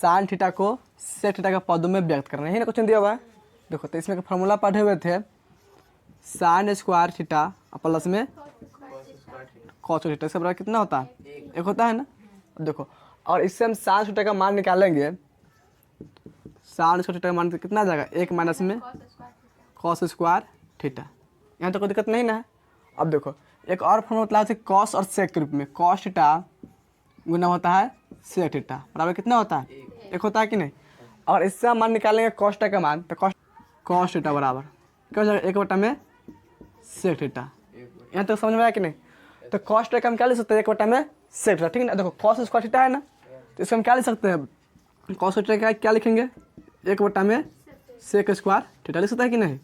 Sine theta को sec theta के पदों में व्यक्त करना है ना क्वेश्चन दिया हुआ है। देखो तो इसमें फॉर्मूला पढ़े हुए थे साइन स्क्वायर थीटा प्लस में कॉस थीटा, इसका बराबर कितना होता है? एक होता है ना। अब देखो और इससे हम साइन थीटा का मान निकालेंगे, साइन स्क्वायर थीटा का मान कितना आ जाएगा? एक माइनस में कॉस स्क्वायर थीटा। यहाँ तो कोई दिक्कत नहीं ना है। अब देखो एक और फॉर्मूला मतलब है कॉस और सेक के रूप में, कॉस थीटा गुना होता है सेक थीटा बराबर कितना होता है? एक होता है कि नहीं। और इससे हम मान निकालेंगे कॉस थीटा का मान, तो कॉस थीटा बराबर क्या हो जाएगा? एक बटा में सेक थीटा। यहाँ तक समझ में आया कि नहीं? तो कॉस थीटा का हम क्या ले सकते हैं? एक बटा में सेक थीटा, ठीक है ना। देखो कॉस स्क्वायर थीटा है ना, तो इसको हम क्या ले सकते हैं? कॉस थीटा का क्या लिखेंगे? एक बटा में सेक स्क्वायर थीटा लिख सकते हैं कि नहीं।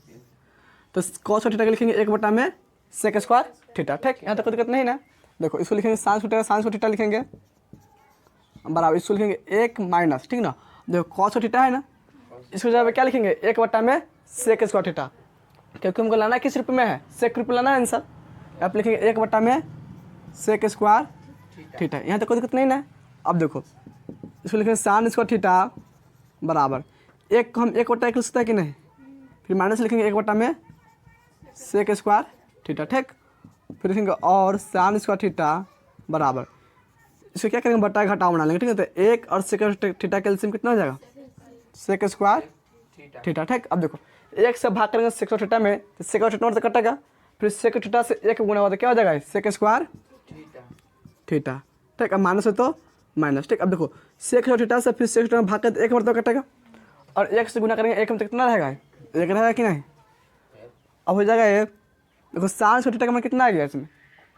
तो कॉस थीटा का लिखेंगे एक बटा में सेक स्क्वायर थीटा, ठीक। यहाँ तक कोई दिक्कत नहीं ना। देखो इसको लिखेंगे साइन थीटा, साइन थीटा लिखेंगे बराबर, इसको लिखेंगे एक माइनस, ठीक ना। देखो कॉस थीटा है ना, इसको जगह पे क्या लिखेंगे? एक बटा में सेक स्क्वायर थीटा, क्योंकि हमको लाना किस रूप में है? सेक रूप में लाना है आंसर। आप लिखेंगे एक बटा में सेक स्क्वायर थीटा। यहाँ तक कोई दिक्कत नहीं ना। अब देखो इसको लिखेंगे साइन स्क्वायर थीटा बराबर एक, हम एक बटा एक लिख सकते हैं कि नहीं, फिर माइनस लिखेंगे एक बटा में सेक स्क्वायर थीटा, ठीक। फिर लिखेंगे और साइन स्क्वायर थीटा बराबर, इसको क्या करेंगे? बटा घटाव बना लेंगे, ठीक है। तो एक और सेक थीटा का एलसीएम कितना हो जाएगा? सेक स्क्वायर थीटा, ठीक। अब देखो एक से भाग करेंगे सेक थीटा में, तो सेक थीटा से कटेगा, फिर सेक थीटा से एक गुना होता है, क्या हो जाएगा? सेक स्क्वायर थीटा, ठीक। अब माइनस है तो माइनस, ठीक। अब देखो सेक थीटा से फिर सेक थीटा में भाग कर एक मरतबा कटेगा, और एक से गुना करेंगे एक में कितना रहेगा? एक रहेगा कि नहीं। अब हो जाएगा ये, देखो साइन थीटा का मान कितना आ गया इसमें?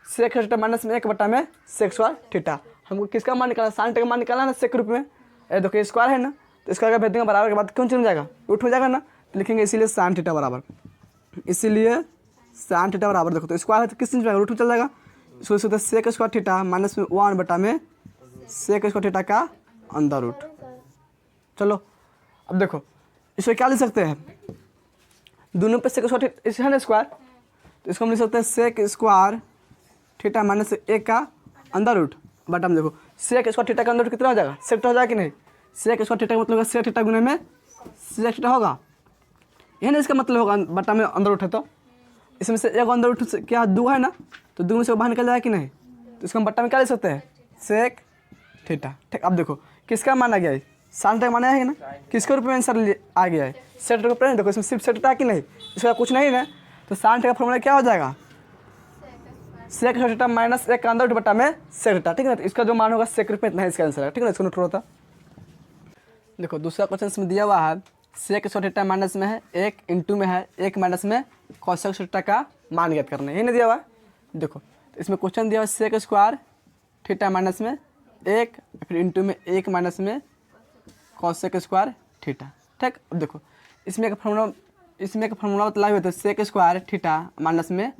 सेक थीटा माइनस में एक बटा में सेक स्क्वायर थीटा। हमको किसका मान निकालना? साइन थीटा का मान निकालना ना सेक रूप में। ये देखो स्क्वायर है ना, तो स्क्वायर का भेज देंगे बराबर के बाद क्यों चल जाएगा? रूट हो जाएगा ना, तो लिखेंगे इसीलिए साइन थीटा बराबर, इसीलिए साइन थीटा बराबर। देखो तो स्क्वायर है तो किस चीज़ में रूट में चल जाएगा। इसको लिख सकते हैं सेक स्क्वायर थीटा माइनस में वन बटा में सेक स्क्वायर थीटा का अंदर रूट। चलो अब देखो इसको क्या लिख सकते हैं? दोनों पे सेक स्क्वायर थीटा है ना स्क्वायर, तो इसको हम लिख सकते हैं सेक स्क्वायर थीटा माइनस एक का अंदर रूट बटा में। देखो सेक स्क्वायर थीटा का अंदर रूट कितना हो जाएगा? सेक थीटा हो जाएगा कि नहीं। सेक स्क्वायर थीटा का मतलब सेक थीटा गुने में सेक थीटा होगा, यही ना इसका मतलब होगा बटा में अंदर रूट है। तो इसमें से एक अंदर रूट क्या दो है ना, तो दो में से बाहर निकल जाएगा कि नहीं। तो इसको हम बटा में क्या ले सकते हैं? सेक थीटा, ठीक। अब देखो किसका मान आ गया है? साइन थीटा का मान है ना, किसके रूप में आंसर आ गया है? सेक थीटा का। देखो इसमें सिर्फ सेक थीटा कि नहीं, इसका कुछ नहीं ना। तो साइन थीटा का फॉर्मूला क्या हो जाएगा? सेक थीटा माइनस एक का अंदर रूट बटा में सेक थीटा, ठीक है ना। तो इसका जो मान होगा सेक रूप में इतना है इसका आंसर है, ठीक है ना। इसको नोट होता। देखो दूसरा क्वेश्चन इसमें दिया हुआ है सेक स्क्वायर थीटा माइनस में है एक, इंटू में है एक माइनस में कॉस स्क्वायर थीटा का मान ज्ञात करना है, ये नहीं दिया हुआ है। देखो तो इसमें क्वेश्चन दिया हुआ है सेक स्क्वायर थीटा माइनस में एक, फिर इंटू में एक माइनस में कॉस स्क्वायर थीटा, ठीक। अब देखो इसमें एक फार्मूला बतलाए हुए थे सेक स्क्वायर थीटा माइनस में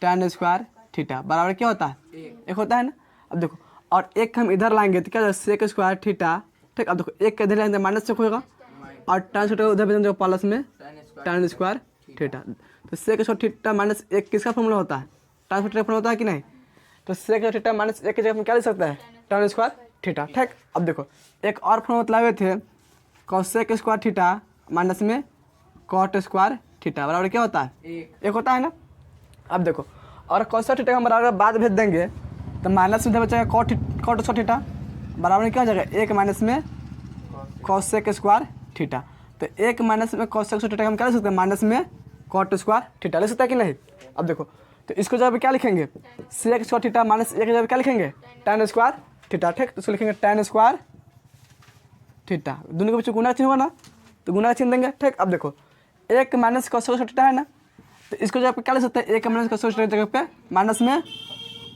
tan स्क्वायर थीटा बराबर क्या होता है? एक होता है ना। अब देखो और एक हम इधर लाएंगे तो क्या होगा? सेक स्क्वायर थीटा, ठीक। अब देखो एक का इधर लाएंगे माइनस सेक होगा, और tan स्क्वायर उधर भेजेंगे प्लस में tan स्क्वायर थीटा। तो सेक स्क्वायर थीटा माइनस एक किसका फॉर्मूला होता है? tan स्क्वायर थीटा फॉर्मूला होता है कि नहीं। तो सेक स्क्वायर थीटा माइनस एक की जगह हम क्या ले सकता है? tan स्क्वायर थीटा, ठीक। अब देखो एक और फॉर्मूला बतलाए हुए थे कॉसेक स्क्वायर थीटा माइनस में कॉट स्क्वायर थीटा बराबर क्या होता है? एक होता है ना। अब देखो और कॉसेक थीटा हम बराबर बाद भेज देंगे, तो माइनस में बचेगा कॉट स्क्वायर थीटा बराबर क्या हो जाएगा? एक माइनस में कॉसेक स्क्वायर थीटा। तो एक माइनस में कॉसेक स्क्वायर थीटा हम क्या ले सकते हैं? माइनस में कॉट स्क्वायर थीटा ले सकते हैं कि नहीं। अब देखो तो इसको जगह पे क्या लिखेंगे? सेक स्क्वायर थीटा माइनस एक जगह पे क्या लिखेंगे? tan स्क्वायर थीटा, ठीक। तो इसको लिखेंगे tan स्क्वायर थीटा, दोनों के बीच गुना चिन्ह होगा ना, तो गुना चिन्ह देंगे, ठीक। अब देखो एक माइनस कॉस स्क्वायर थीटा है ना, तो इसको जगह पे क्या ले सकते हैं? एक माइनस कॉस स्क्वायर जगह पे माइनस में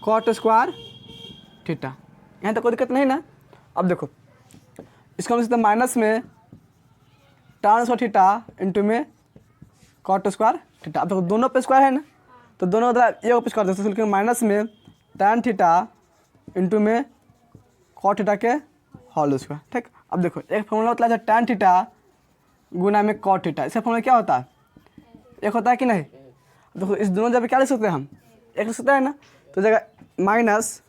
कॉट स्क्वायर थीटा, यहाँ तक कोई दिक्कत नहीं ना। अब देखो इसको हम लिख सकते हैं माइनस में tan स्क्वायर थीटा इंटू में कॉट स्क्वायर थीटा। अब देखो दोनों पे स्क्वायर है ना, तो दोनों उधर एक पे स्क्वायर देते हैं, माइनस में tan थीटा इंटू में कॉट थीटा के होल स्क्वायर, ठीक। अब देखो एक फॉर्मूला होता है tan थीटा गुना में कॉट थीटा, इसका फॉर्मूला क्या होता है? एक होता है कि नहीं। देखो इस दोनों जगह क्या लिख सकते हैं हम? एक लिख सकते हैं ना, तो जगह माइनस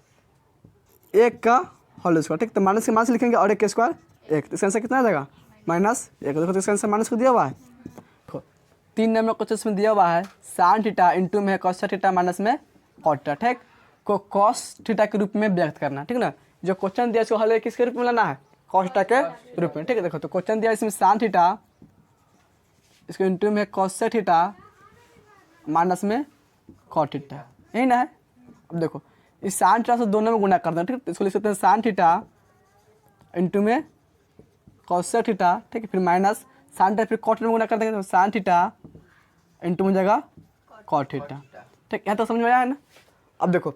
एक का होल स्क्वायर, ठीक। तो माइनस के मान से लिखेंगे और एक के स्क्वायर 1, तो इसका आंसर कितना आ जाएगा -1। देखो तो इसका आंसर माइनस को दिया हुआ है। देखो 3 नंबर क्वेश्चन में दिया हुआ है साइन थीटा इंटू में कॉस थीटा माइनस में कॉट थीटा, ठीक, को कॉस थीटा के रूप में व्यक्त करना, ठीक ना। जो क्वेश्चन दिया इसको हल किसके रूप में लाना है, कॉस थीटा के रूप में, ठीक है। देखो तो क्वेश्चन दिया इसमें साइन थीटा, इसको इंटू में कॉस थीटा माइनस में कॉट थीटा, यही ना है। अब देखो इस साइन थीटा से दोनों में गुना कर दें, ठीक, तो इसको लिख सकते हैं साइन थीटा इंटू में कॉस थीटा, ठीक है, फिर माइनस साइन थीटा फिर कॉट में गुना कर देंगे तो साइन थीटा इंटू में जगह कॉट थीटा, ठीक, यहाँ तो समझ में आया है ना। अब देखो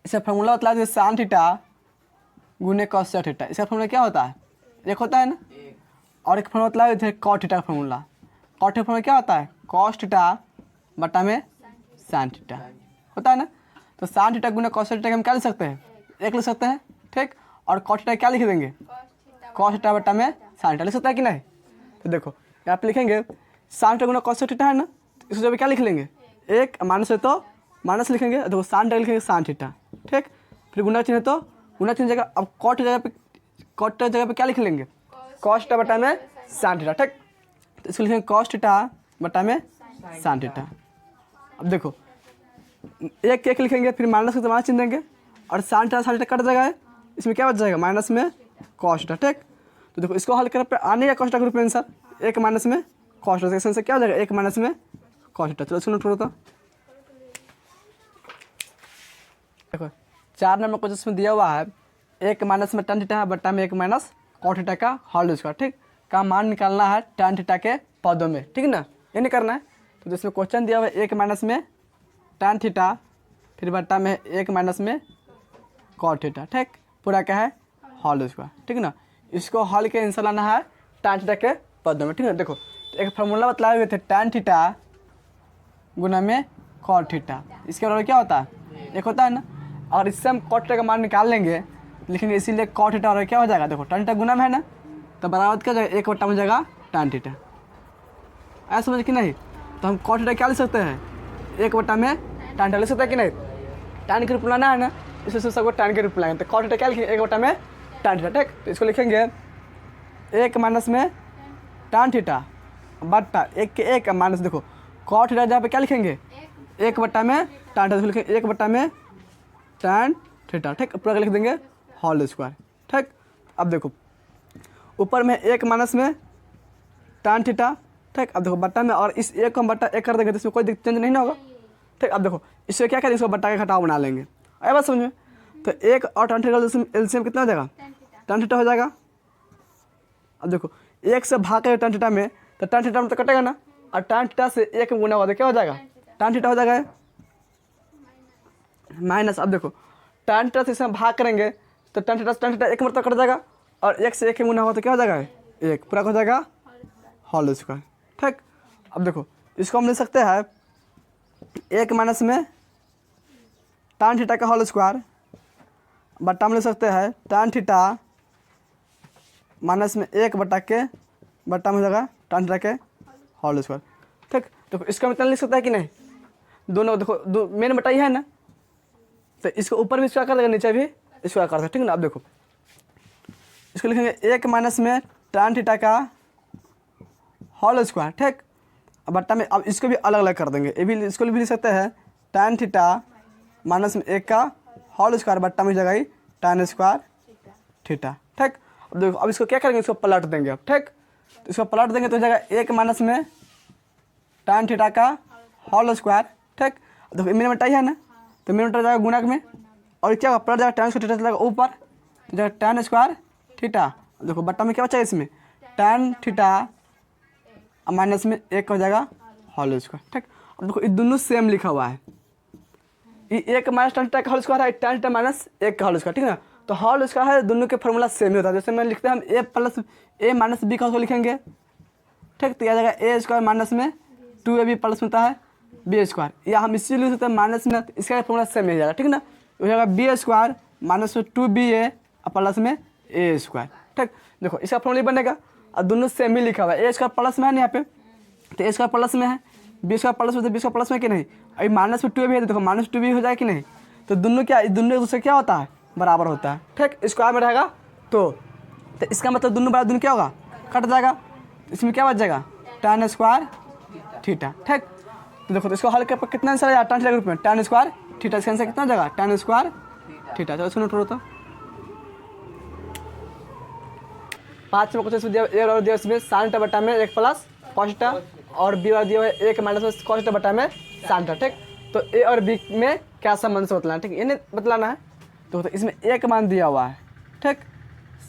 इसका फॉर्मूला बतला दीजिए साइन थीटा गुने कॉस थीटा, इसका फॉर्मूला क्या होता है, एक होता है ना, और एक फॉर्मूला बतला दीजिए कॉट थीटा का फॉर्मूला। कॉट थीटा फॉर्मूला क्या होता है, कॉस थीटा बटा में साइन थीटा होता है ना। तो साइन थीटा गुना कॉस थीटा हम क्या लिख सकते हैं, 1 लिख सकते हैं, ठीक, और कॉट थीटा क्या लिख देंगे, कॉस थीटा बटा में साइन थीटा लिख सकता है कि नहीं। तो देखो यहाँ पे लिखेंगे साइन थीटा गुना कॉस थीटा है ना, तो इसको जब क्या लिख लेंगे, 1 माइनस है तो माइनस लिखेंगे, देखो साइन थीटा लिखेंगे साइन थीटा, ठीक, फिर गुना चिन्ह तो गुना चिन्ह जगह, अब कॉट जगह पे क्या लिख लेंगे, कॉस थीटा बटा में साइन थीटा, ठीक, तो इसको लिखेंगे कॉस थीटा बटा में साइन थीटा। अब देखो 1 लिखेंगे, फिर माइनस के माइनस चिन्ह देंगे, और साइन थीटा कट जाएगा, इसमें क्या बच जाएगा माइनस में कॉस थीटा, ठीक। तो देखो इसको हल करने पे आने का कॉस थीटा ग्रुप में आंसर 1 माइनस में कॉस थीटा, इसका आंसर क्या हो जाएगा 1 माइनस में कॉस थीटा। चलो सुनो थोड़ा तो देखो 4 नंबर को जिसमें दिया हुआ है 1 माइनस में tan थीटा बटा में 1 माइनस कॉट थीटा का होल स्क्वायर, ठीक, का मान निकालना है tan थीटा के पदों में, ठीक ना, ये नहीं करना है। तो जिसमें क्वेश्चन दिया हुआ है 1 माइनस में tan थीटा फिर बटा में 1 माइनस में कॉट थीटा, ठीक, पूरा क्या है होल स्क्वायर, ठीक ना। इसको हल के आंसर लाना है tan थीटा के पदों में, ठीक है। देखो एक फार्मूला बतलाए हुए थे tan थीटा गुना में कॉट थीटा, इसके बराबर क्या होता है, 1 होता है ना, और इससे हम कॉट थीटा का मान निकाल लेंगे, लेकिन इसीलिए कॉट थीटा और क्या हो जाएगा, देखो tan थीटा गुना में है ना, तो बराबर क्या हो जाएगा 1 बटा हो जाएगा tan थीटा, ऐसा समझ कि नहीं। तो हम कॉट थीटा क्या लिख सकते हैं, 1 बटा में tan थीटा लिख सकते हैं कि नहीं, tan के रूप लाना है ना, इससे सबको tan के रूप लाएंगे, तो कॉट थीटा क्या लिखेंगे 1 बटा में tan थीटा, ठीक, तो इसको लिखेंगे 1 माइनस में tan थीटा बटा 1 के 1 माइनस, देखो कॉट थीटा जहाँ पे क्या लिखेंगे 1 बटा में tan थीटा, लिखेंगे 1 बटा में tan थीटा, ठीक, पूरा लिख देंगे होल स्क्वायर, ठीक। अब देखो ऊपर में 1 माइनस में tan थीटा, ठीक, अब देखो बट्टा में, और इस 1 को हम बट्टा 1 कर देंगे तो इसमें कोई चेंज नहीं ना होगा, ठीक। अब देखो इससे क्या करेंगे, इसको बट्टा के घटाव बना लेंगे, आया बात समझ में। तो 1 और tan थीटा एलसीएम कितना हो जाएगा, tan थीटा हो जाएगा। अब देखो 1 से भाग के tan थीटा में, तो tan थीटा में तो कटेगा ना, और tan थीटा से 1 में गुना होगा तो क्या हो जाएगा, tan थीटा हो जाएगा माइनस। अब देखो tan थीटा से इसमें भाग करेंगे तो tan थीटा 1 मतलब कट जाएगा, और 1 से 1 में गुना होगा तो क्या हो जाएगा 1, पूरा हो जाएगा होल स्क्वायर, ठीक। अब देखो इसको हम ले सकते हैं 1 माइनस में tan थीटा का होल स्क्वायर बटा हम ले सकते हैं tan थीटा माइनस में 1 बटा के बटा में हो जाएगा tan थीटा के होल स्क्वायर, ठीक। देखो इसका मतलब लिख सकता है कि नहीं, दोनों देखो मेन बटा ही है ना, तो इसको ऊपर भी स्क्वायर कर देगा, नीचे भी स्क्वायर कर देगा, ठीक ना। अब देखो इसको लिखेंगे 1 माइनस में tan थीटा का होल स्क्वायर, ठीक, अब बट्टा में, अब इसको भी अलग अलग कर देंगे, ये भी इसको भी लिख सकते हैं tan थीटा माइनस में 1 का होल स्क्वायर बट्टा में जगह tan स्क्वायर थीटा, ठीक। अब देखो अब इसको क्या करेंगे, इसको पलट देंगे अब, ठीक, तो इसको पलट देंगे तो जगह 1 माइनस में tan थीटा का होल स्क्वायर, ठीक। देखो मेरा बटा ही है ना, तो मेरा बटा जाएगा गुणक में, और क्या होगा पलट जाएगा tan स्क्वायर थीटा जाएगा ऊपर, तो जगह tan स्क्वायर थीटा, देखो बट्टा में क्या बचा इसमें tan थीटा माइनस में 1 हो जाएगा होल स्क्वायर, ठीक। अब देखो ये दोनों सेम लिखा हुआ है, ये 1 माइनस tan थीटा का होल स्क्वायर है, tan थीटा माइनस 1 का होल स्क्वायर, ठीक ना। तो होल स्क्वायर है, दोनों के फॉर्मूला सेम ही होता है, जैसे मैं लिखते हैं हम a plus a minus b का उसको लिखेंगे, ठीक, तो यह आ जाएगा a स्क्वायर माइनस में 2ab प्लस होता है b स्क्वायर, या हम इसी लिख सकते हैं माइनस में, इसका फॉर्मूला सेम ही जाएगा, ठीक ना। हो जाएगा b स्क्वायर माइनस में 2ba प्लस में a स्क्वायर, ठीक। देखो इसका फॉर्मूला बनेगा, और दोनों सेम ही लिखा हुआ है, a स्क्वायर प्लस में है ना यहाँ पे, तो a स्क्वायर प्लस में है, b स्क्वायर प्लस में, तो b स्क्वायर प्लस में कि नहीं, अभी माइनस में 2ab है, देखो माइनस 2b हो जाएगा कि नहीं, तो दोनों क्या, दोनों एक दूसरे क्या होता है बराबर होता है, ठीक, स्क्वायर में रहेगा तो तो इसका मतलब दोनों बराबर दोनों क्या होगा, कट जाएगा। इसमें क्या बच जाएगा, tan स्क्वायर थीटा। ठीक, तो देखो तो इसको हल कर कितना आंसर आया, tan थीटा के रूप में tan स्क्वायर थीटा। इसका आंसर कितना हो जाएगा, tan स्क्वायर थीटा। चलो इसको नोट करो। तो 5 में क्वेश्चन दिया ए और दिया इसमें sin थीटा बटा में 1 प्लस cos थीटा, और बी और दिया हुआ है 1 माइनस में cos थीटा बटा में sin थीटा। ठीक, तो ए और बी में क्या संबंध से बतलाना है, ठीक ये नहीं बतलाना है। तो इसमें एक मान दिया हुआ है, ठीक,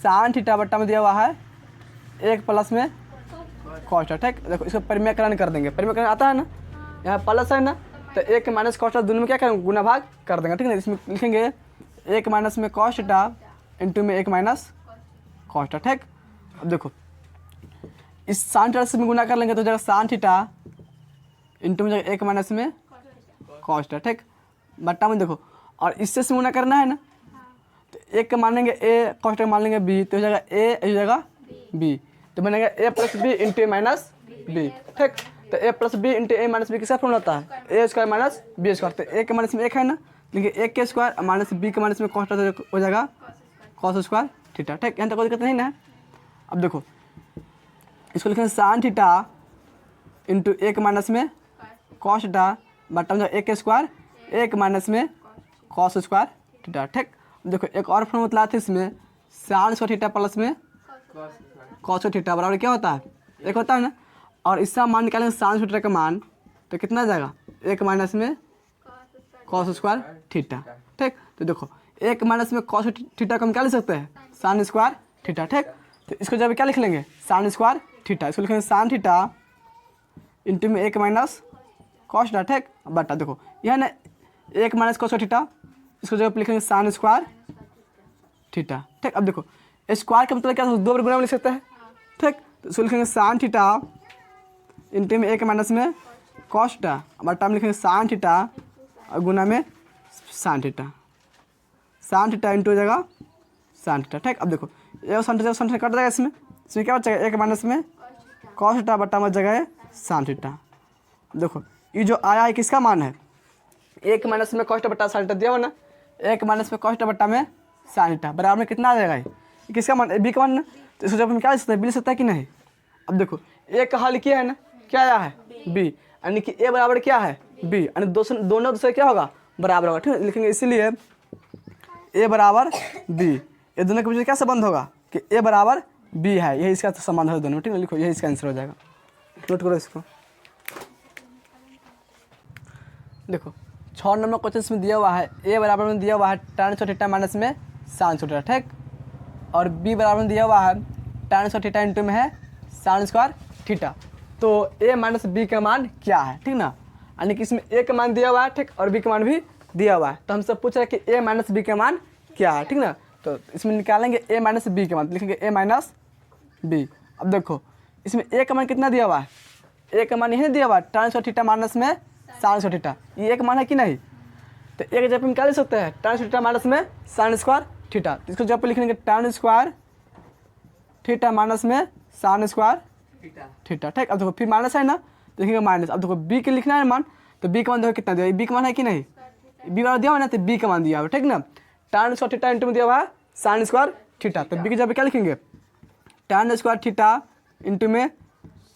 sin थीटा बटा में दिया हुआ है 1 प्लस में cos थीटा। ठीक, देखो इसको परिमेयकरण कर देंगे, परिमेयकरण आता है ना, यहाँ प्लस है ना, तो 1 माइनस cos थीटा दोनों में क्या करेंगे, गुना भाग कर देंगे। ठीक है, इसमें लिखेंगे 1 माइनस में cos थीटा इंटू में 1 माइनस cos थीटा। ठीक, अब देखो इस sin थीटा से गुना कर लेंगे तो जगह sin थीटा इंटू में जगह 1 माइनस में cos थीटा। ठीक, बट्टा में देखो, और इससे गुना करना है ना, तो एक मानेंगे a, cos थीटा मान लेंगे b, तो हो जाएगा a, हो जाएगा b, तो बनेगा a plus B into A minus B. ठीक, तो a plus B into A minus B किसका फॉर्मूला होता है, A square minus B square. तो a के माइनस में 1 है ना, लेकिन 1 के स्क्वायर माइनस बी के माइनस में cos थीटा हो जाएगा cos स्क्वायर थीटा। ठीक, यहाँ तक कोई दिक्कत नहीं ना। अब देखो इसको लिखेंगे sin थीटा इंटू 1 माइनस में cos थीटा बटा में 1 के स्क्वायर 1 माइनस में cos स्क्वायर थीटा। ठीक, देखो एक और फॉर्मूला बतलाया था इसमें, sin स्क्वायर थीटा प्लस में cos थीटा बराबर क्या होता है, 1 होता है ना, और इसका मान निकालेंगे sin थीटा का मान, तो कितना जाएगा 1 माइनस में cos स्क्वायर थीटा। ठीक, तो देखो 1 माइनस में cos थीटा को हम क्या लिख सकते हैं, sin स्क्वायर थीटा। ठीक, तो इसको जब क्या लिख लेंगे sin स्क्वायर थीटा, इसको लिखेंगे sin थीटा इंटू में 1 माइनस cos थीटा। ठीक, बटा देखो यह ना 1 माइनस cos थीटा, इसको जब लिखेंगे sin स्क्वायर थीटा। ठीक, अब देखो स्क्वायर का मतलब क्या, 2 बार गुना में लिख सकते हैं। ठीक, तो इसको लिखेंगे sin थीटा इंटू में 1 माइनस में cos थीटा, बटा में लिखेंगे sin थीटा और गुना में sin theta, sin theta into हो जाएगा sin थीटा। ठीक, अब देखो ये sin थीटा कट जाएगा, इसमें क्या बचेगा 1 माइनस में cos थीटा बटा में जगह है sin थीटा। देखो ये जो आया है किसका मान है, 1 माइनस में cos थीटा बटा sin थीटा दिया हुआ ना, 1 माइनस में cos थीटा बटा में sin थीटा बराबर में कितना आ जाएगा, ये किसका मान है, बी का मान ना। तो इसको जब हम क्या लिख सकते हैं, बी लिख सकता है कि नहीं। अब देखो ए का हल किया है ना, क्या आया है बी, यानी कि ए बराबर क्या है बी, यानी दोनों दूसरे क्या होगा, बराबर होगा। ठीक है, लिखेंगे इसीलिए ए बराबर बी, ये दोनों के बीच क्या संबंध होगा कि ए बराबर बी है, यही इसका संबंध है दोनों। ठीक है, लिखो यही इसका आंसर हो जाएगा, नोट करो इसको। देखो 6 नंबर क्वेश्चन में दिया हुआ है ए बराबर में दिया हुआ है tan स्क्वायर थीटा माइनस में sin स्क्वायर थीटा। ठीक, और बी बराबर में दिया हुआ है tan स्क्वायर थीटा इंटू में है sin स्क्वायर थीटा। तो ए माइनस बी का मान क्या है, ठीक ना, यानी कि इसमें ए का मान दिया हुआ है, ठीक, और बी का मान भी दिया हुआ है। तो हमसे पूछ रहे हैं कि ए माइनस बी का मान क्या है, ठीक ना। तो इसमें निकालेंगे ए माइनस बी का मान, लिखेंगे ए माइनस बी। अब देखो इसमें ए का मान कितना दिया हुआ है, ए का मान यही दिया हुआ है tan स्क्वायर थीटा माइनस में sin स्क्वायर थीटा, ये एक मान है कि नहीं। तो एक जब हम क्या लिख सकते हैं, tan स्क्वायर थीटा माइनस में sin स्क्वायर थीटा, तो इसको जब लिखेंगे tan स्क्वायर थीटा माइनस में sin स्क्वायर थीटा। ठीक, अब देखो फिर माइनस है ना, तो लिखेंगे माइनस। अब देखो बी के लिखना है मान, तो बी का मान देखो कितना दिया, बी का मान है कि नहीं, बी वाला दिया हुआ है ना, तो बी का मान दिया हुआ है, ठीक ना। tan स्क्वायर थीटा इंटू में दिया हुआ है sin स्क्वायर थीटा, तो बी के जब क्या लिखेंगे tan स्क्वायर थीटा इंटू में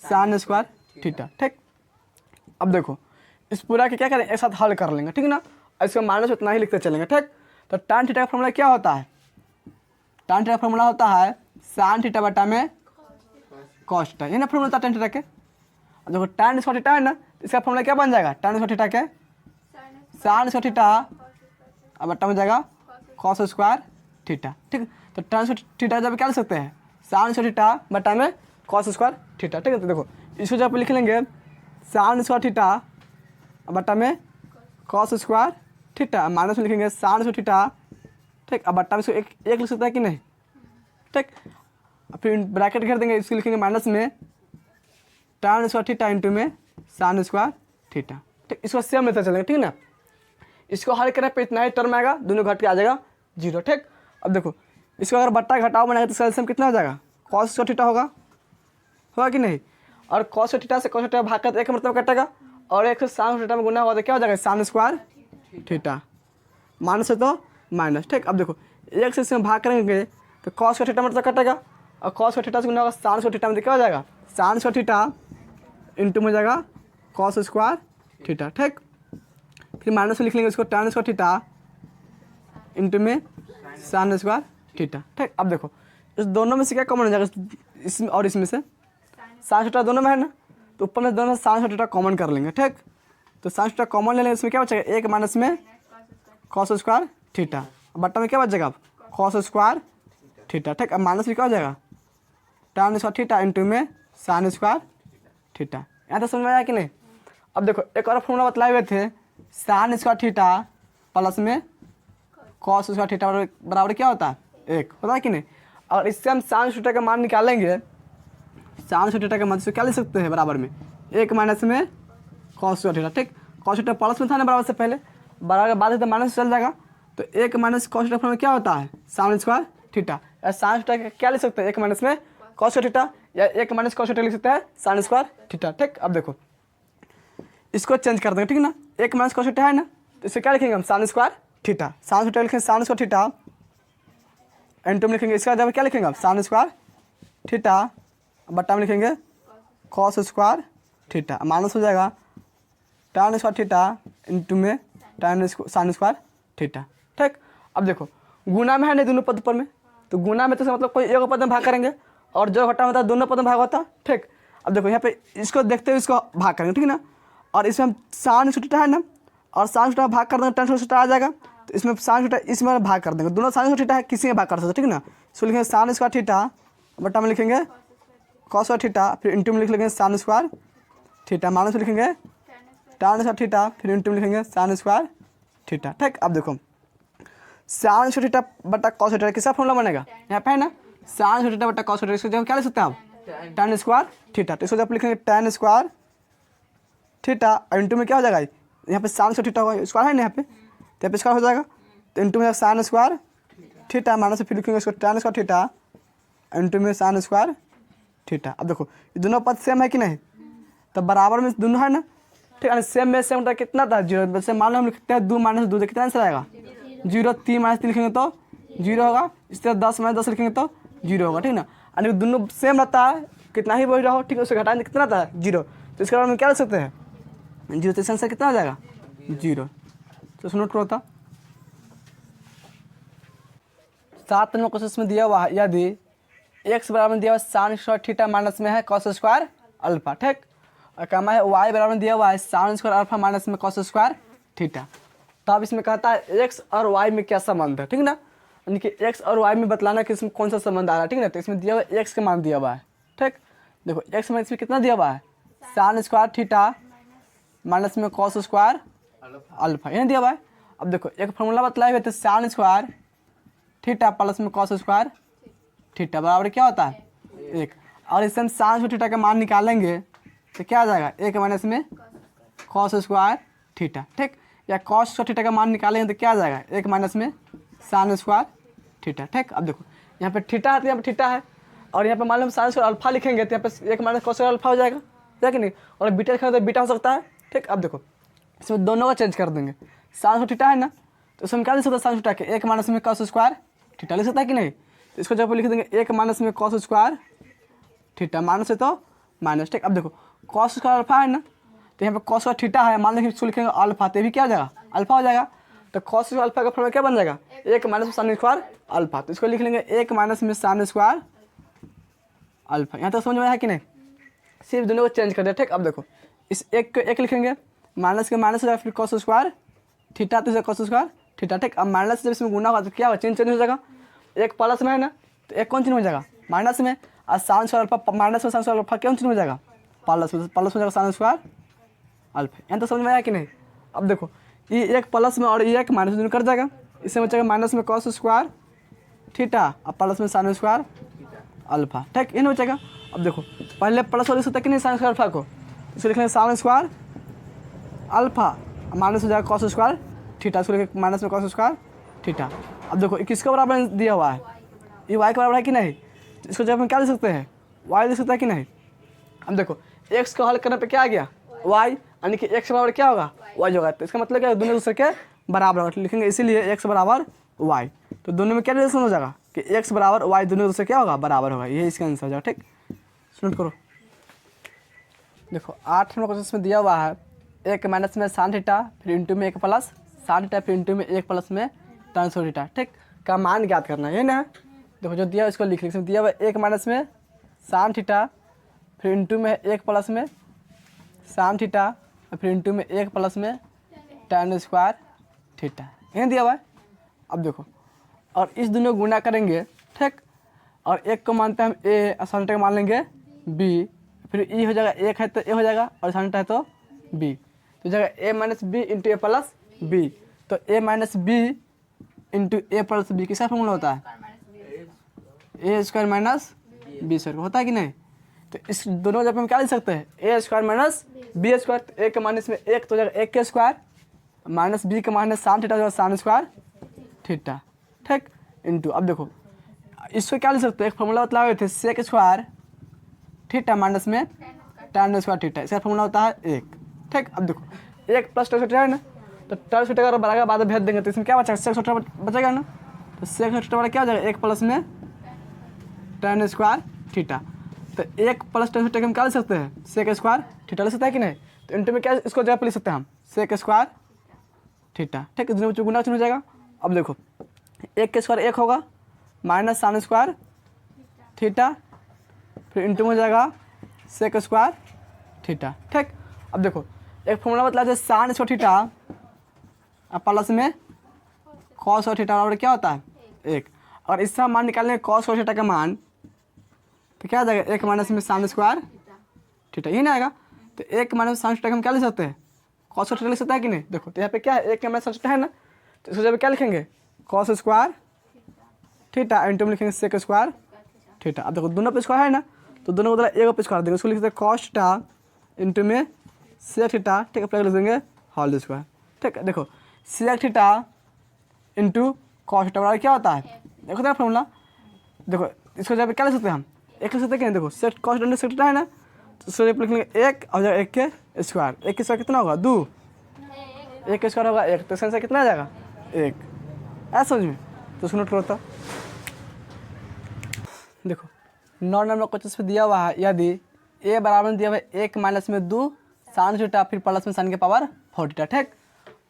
sin स्क्वायर थीटा। ठीक, अब देखो इस पूरा के क्या करें, एक साथ हल कर लेंगे, ठीक ना, और इसका माइनस उतना ही लिखते चलेंगे। ठीक, तो tan थीटा का फॉर्मूला क्या होता है, tan थीटा का फॉर्मूला होता है sin थीटा बटा में cos थीटा, ये ना फॉर्मूला होता है tan थीटा के। अब देखो tan स्क्वायर थीटा है ना, इसका फॉर्मूला क्या बन जाएगा, tan स्क्वायर थीटा के sin स्क्वायर थीटा अब बटा में जाएगा cos स्क्वायर थीटा। ठीक, तो tan स्क्वायर थीटा जब क्या लिख सकते हैं, sin स्क्वायर थीटा बटा में cos स्क्वायर थीटा। ठीक है, तो देखो इसको जब लिख लेंगे sin स्क्वायर थीटा बटा में cos स्क्वायर थीटा, माइनस में लिखेंगे sin स्क्वायर थीटा। ठीक, अब बट्टा में इसको एक लिख सकता है कि नहीं। ठीक, फिर ब्रैकेट घेर देंगे, इसको लिखेंगे माइनस में tan स्क्वायर थीटा इंटू में sin स्क्वायर थीटा। ठीक, इसको सेम लेते चलेंगे, ठीक ना। इसको हल करें पे इतना ही टर्म आएगा, दोनों घट के आ जाएगा 0। ठीक, अब देखो इसको अगर बट्टा घटाओ बनाएगा तो इसका एलसीएम कितना हो जाएगा, cos स्क्वायर थीटा होगा कि नहीं, और cos थीटा से cos थीटा भाग कर एक मतलब कटेगा, और एक से sin थीटा में गुना हुआ तो क्या हो जाएगा sin स्क्वायर थीटा, माइनस है तो माइनस। ठीक, अब देखो एक से इसमें भाग करेंगे तो cos का थीटा मतलब कटेगा, और कॉस स्क्वायर थीटा से गुना होगा साइन स्क्वायर थीटा में, तो क्या हो जाएगा साइन स्क्वायर थीटा इंटू में जाएगा कॉस स्क्वायर थीटा। ठीक, फिर माइनस में लिख लेंगे इसको tan स्क्वायर थीटा इंटू में साइन स्क्वायर थीटा। ठीक, अब देखो इस दोनों में से क्या कॉमन हो जाएगा, इसमें और इसमें से साइन थीटा दोनों में है ना, तो ऊपर में दोनों साइन थीटा कॉमन कर लेंगे। ठीक, तो साइन थीटा कॉमन ले लेंगे, इसमें क्या बचेगा एक माइनस में कॉस स्क्वायर थीटा, बट्टा में क्या बच जाएगा कॉस स्क्वायर थीटा। ठीक, अब माइनस में क्या हो जाएगा tan स्क्वायर थीटा इंटू में साइन स्क्वायर थीटा। यहाँ तो समझ में आया कि नहीं। अब देखो एक और फॉर्मूला बतलाए हुए थे, साइन स्क्वायर थीटा प्लस में कॉस स्क्वायर थीटा बराबर क्या होता है एक, पता है कि नहीं। और इससे हम साइन थीटा का मान निकालेंगे, साइन थीटा का मान से क्या ले सकते हैं बराबर में एक माइनस में कॉस स्क्वायर थीटा। ठीक, कॉस थीटा प्लस में था ना बराबर से पहले, बराबर के बाद तो माइनस चल जाएगा, तो एक माइनस कॉस थीटा में क्या होता है साइन स्क्वायर थीटा। या साइन थीटा का क्या ले सकते हैं एक माइनस में कॉस स्क्वायर थीटा, या एक माइनस कॉस थीटा लिख सकते हैं साइन स्क्वायर थीटा। ठीक, अब देखो इसको चेंज कर देंगे। ठीक ना, एक माइनस कॉस थीटा है ना, तो इसे क्या लिखेंगे हम sign square theta, sine theta लिखेंगे साइन स्क्वायर थीटा एंड में लिखेंगे, इसका जब क्या लिखेंगे हम साइन स्क्वायर थीटा, बट्टा में लिखेंगे कॉस स्क्वायर थीटा, माइनस हो जाएगा tan स्क्वायर थीटा इंटू में tan साइन स्क्वायर थीटा। ठीक, अब देखो गुना में है नहीं दोनों पद ऊपर में, तो गुना में तो मतलब कोई एक पद में भाग करेंगे और जो घटा होता है दोनों पद में भाग होता है। ठीक, अब देखो यहाँ पे इसको देखते हुए इसको भाग करेंगे। ठीक ना, और इसमें हम साइन स्क्वायर थीटा है ना, और साइन थीटा भाग कर देंगे tan स्क्वायर थीटा आ जाएगा, तो इसमें साइन थीटा इसमें भाग कर देंगे, दोनों साइन स्क्वायर थीटा है किसी में भाग कर सकते। ठीक ना, इसको लिखेंगे साइन स्क्वायर थीटा, बट्टा में लिखेंगे कॉस स्क्वायर थीटा, फिर इंटू में लिख लेंगे साइन स्क्वायर थीटा, माइनस में लिखेंगे tan स्क्वायर थीटा, फिर इंटू में लिखेंगे साइन स्क्वायर थीटा। ठीक, अब देखो साइन स्क्वायर थीटा बट्टा कॉस थीटा किसका फॉर्मूला बनेगा यहाँ पे है ना, साइन स्क्वायर थीटा बट्टा कॉस थीटा, इसको जब क्या लिख सकते हैं आप tan स्क्वायर थीटा, तो इसको जब लिखेंगे tan स्क्वायर थीटा और इंटू में क्या हो जाएगा यहाँ पे साइन स्क्वायर थीटा होगा, स्क्वायर है ना यहाँ पे, तो यहाँ पे स्क्वायर हो जाएगा, तो इंटू में साइन स्क्वायर थीटा, माइनस से फिर लिखेंगे इसको tan स्क्वायर थीटा इंटू में साइन स्क्वायर थीटा। अब देखो ये दोनों पद सेम है कि नहीं, तो बराबर में दोनों है ना। ठीक है, सेम में सेम होता कितना था जीरो, वैसे मान लो हम लिखते हैं 2 माइनस 2 कितना आंसर आएगा 0, 3 माइनस 3 लिखेंगे तो 0 होगा, इस तरह 10 माइनस 10 लिखेंगे तो 0 होगा। ठीक ना, यानी दोनों सेम रहता है, कितना ही बोल रहा हो ठीक है, उससे घटाने कितना था 0, तो इसके बाद हम क्या लिख सकते हैं 0, तो आंसर कितना आ जाएगा 0। तो सुनो नोट होता 7 नंबर क्वेश्चन में दिया हुआ है, यदि x बराबर में दिया हुआ साइन स्क्वायर थीटा माइनस में है कॉस स्क्वायर अल्फा। ठीक, और कमा है y बराबर में दिया हुआ है साइन स्क्वायर अल्फा माइनस में कॉस स्क्वायर थीटा। तो अब इसमें कहता है x और y में क्या संबंध है। ठीक ना, यानी कि x और y में बतलाना कि इसमें कौन सा संबंध आ रहा है। ठीक ना, तो इसमें दिया हुआ है x का मान दिया हुआ है। ठीक, देखो x में इसमें कितना दिया हुआ है साइन स्क्वायर थीटा माइनस में कॉस स्क्वायर अल्फा, यही दिया हुआ है। अब देखो एक फॉर्मूला बतलाए हुए थे साइन स्क्वायर थीटा प्लस में कॉस स्क्वायर थीटा बराबर क्या होता है 1, और इससे हम साइन स्क्वायर थीटा का मान निकालेंगे तो क्या आ जाएगा 1 माइनस में कॉस स्क्वायर थीटा। ठीक, या कॉस स्क्वायर थीटा का मान निकालेंगे तो क्या आ जाएगा 1 माइनस में साइन स्क्वायर थीटा। ठीक, अब देखो यहाँ पे थीटा है तो यहाँ पे थीटा है, और यहाँ पे मान लो हम साइन स्क्वायर अल्फा लिखेंगे तो यहाँ पे 1 माइनस कॉस स्क्वायर अल्फा हो जाएगा, है कि नहीं, और बीटा लिखेंगे तो बीटा हो सकता है। ठीक, अब देखो इसमें दोनों का चेंज कर देंगे, साइन स्क्वायर थीटा है ना, तो इसमें क्या लिख सकते हैं साइन थीटा के 1 माइनस में कॉस स्क्वायर थीटा लिख सकता है कि नहीं, तो इसको जब लिख देंगे 1 माइनस में कॉस स्क्वायर थीटा, माइनस है तो माइनस। ठीक, अब देखो कॉस स्क्वायर अल्फा है ना, तो यहाँ पे कॉस स्क्वायर थीटा है, मान लो इसको लिखेंगे अल्फा, तो भी क्या हो जाएगा अल्फा हो जाएगा, तो कॉस स्क्वायर अल्फा का फॉर्मूला क्या बन जाएगा 1 माइनस में साइन स्क्वायर अल्फा, तो इसको लिख लेंगे 1 माइनस में साइन स्क्वायर अल्फा। यहाँ तक समझ में आया कि नहीं, सिर्फ दोनों को चेंज कर दिया। ठीक, अब देखो इस एक को एक लिखेंगे, माइनस के माइनस हो जाएगा, फिर कॉस स्क्वायर थीटा तो कॉस स्क्वायर थीटा। ठीक, अब माइनस जब इसमें गुना होगा तो क्या होगा चेंज हो जाएगा, एक प्लस में है ना, तो एक कौन चीज हो जाएगा माइनस में, और साइन स्क्वायर अल्फा माइनस में साइन स्क्वायर अल्फा कौन चीज हो जाएगा प्लस में हो जाएगा साइन स्क्वायर अल्फा। यहाँ तो समझ में आया कि नहीं। अब देखो ये एक प्लस में और ये एक माइनस में कर जाएगा, इससे बचेगा माइनस में कॉस स्क्वायर थीटा और प्लस में साइन स्क्वायर अल्फा। ठीक, ये नहीं बचेगा। अब देखो पहले प्लस वाले सकता है कि नहीं साइन स्क्वायर अल्फा को, इसको लिख लेंगे साइन स्क्वायर अल्फा, माइनस हो जाएगा कॉस स्क्वायर थीटा, इसको लिखेंगे माइनस में कॉस स्क्वायर थीटा। अब देखो किसके बराबर दिया हुआ है, ये y के बराबर है कि नहीं, इसको जब हम क्या लिख सकते हैं y लिख सकते हैं कि नहीं। अब देखो x को हल करने पे क्या आ गया y, यानी कि x बराबर क्या होगा y होगा, तो इसका मतलब क्या है दोनों दूसरे के बराबर होगा, लिखेंगे इसीलिए x बराबर y, तो दोनों में क्या रिलेशन हो जाएगा कि x बराबर y दोनों से क्या होगा बराबर होगा, ये इसका आंसर हो जाएगा। ठीक, नोट करो। देखो 8 नंबर क्वेश्चन में दिया हुआ है एक माइनस में साइन थीटा फिर इंटू में एक प्लस साइन थीटा फिर इंटू में एक प्लस में tan स्क्वायर थीटा, ठीक, का मान ज्ञात करना है ना। देखो जो दिया इसको लिख इसमें दिया हुआ एक माइनस में साइन थीटा फिर इंटू में एक प्लस में साइन थीटा फिर इंटू में एक प्लस में tan स्क्वायर थीटा, यही दिया हुआ है। अब देखो और इस दोनों गुना करेंगे, ठीक, और एक को मानते हैं हम ए और साइन थीटा को मान लेंगे बी, फिर ई हो जाएगा, एक है तो ए हो जाएगा और साइन थीटा है तो बी, तो जगह A minus B into A plus B, तो ए minus B into A plus B किसका फॉर्मूला होता है A square minus B square, होता है कि नहीं। तो इस दोनों जब हम क्या लिख सकते हैं ए स्क्वायर माइनस बी स्क्वायर, तो ए के माइनस में एक तो जगह एक के स्क्वायर माइनस बी के minus sine theta sine square theta, ठीक, इंटू। अब देखो इसको क्या लिख सकते हैं, एक फॉर्मूला बतला हुए थे सेक स्क्वायर थीटा माइनस में tan स्क्वायर थीटा, इसका फॉर्मूला होता है एक, ठीक। अब देखो एक प्लस tan स्क्वायर है ना, तो tan स्क्वायर अगर बढ़ाएगा बाद में भेज देंगे तो इसमें क्या बचेगा सेक स्क्वायर बचेगा ना, तो सेक स्क्वायर वाला क्या हो जाएगा एक प्लस में tan स्क्वायर थीटा, तो एक प्लस tan स्क्वायर हम क्या लिख सकते हैं सेक स्क्वायर थीटा लिख सकते हैं कि नहीं। तो इंटू में क्या इसको जगह पर लिख सकते हैं हम सेक स्क्वायर थीटा, ठीक, दोनों बच्चों गुना चिन्ह हो जाएगा। अब देखो एक के स्क्वायर एक होगा माइनस साइन स्क्वायर थीटा फिर इंटू में हो जाएगा सेक स्क्वायर थीटा, ठीक। अब देखो एक फॉर्मूला बतला है साइन स्क्वायर थीटा और प्लस में कॉस स्क्वायर थीटा बराबर क्या होता है एक, और इसका मान निकालने कॉस स्क्वायर थीटा का मान तो क्या आ जाएगा एक माइनस में साइन स्क्वायर थीटा, यही ना आएगा। तो एक माइनस साइन थीटा हम क्या लिख सकते हैं कॉस स्क्वायर थीटा लिख सकता है कि नहीं। देखो तो यहाँ पे क्या है एक माइनस साइन थीटा है ना, तो इसको जब क्या लिखेंगे कॉस स्क्वायर थीटा इंटू में लिखेंगे सेक स्क्वायर थीटा। अब देखो दोनों पे स्क्वायर है ना, तो दोनों को एक पे स्क्वायर देंगे, उसको लिख सकते हैं कॉस थीटा इंटू में सेक थीटा, ठीक है, प्लस लिख देंगे होल स्क्वायर, ठीक है। देखो sec theta into cos theta बराबर क्या होता है देखो तेरा फॉर्मूला, देखो इसको जब क्या लिख सकते हैं हम एक लिख सकते हैं क्या, देखो सेक कॉस थीटा सेक थीटा है ना, तो उसको लिख लेंगे एक और एक के स्क्वायर, एक के स्क्वायर कितना होगा दो, एक के स्क्वायर होगा एक, तो इसका आंसर कितना आ जाएगा एक, ऐसा समझ में। तो उसको नोट करो तो देखो 9 नंबर क्वेश्चन पे दिया हुआ है यदि ए बराबर में दिया हुआ है एक माइनस में दो साइन थीटा फिर प्लस में साइन के पावर 4 थीटा, ठीक,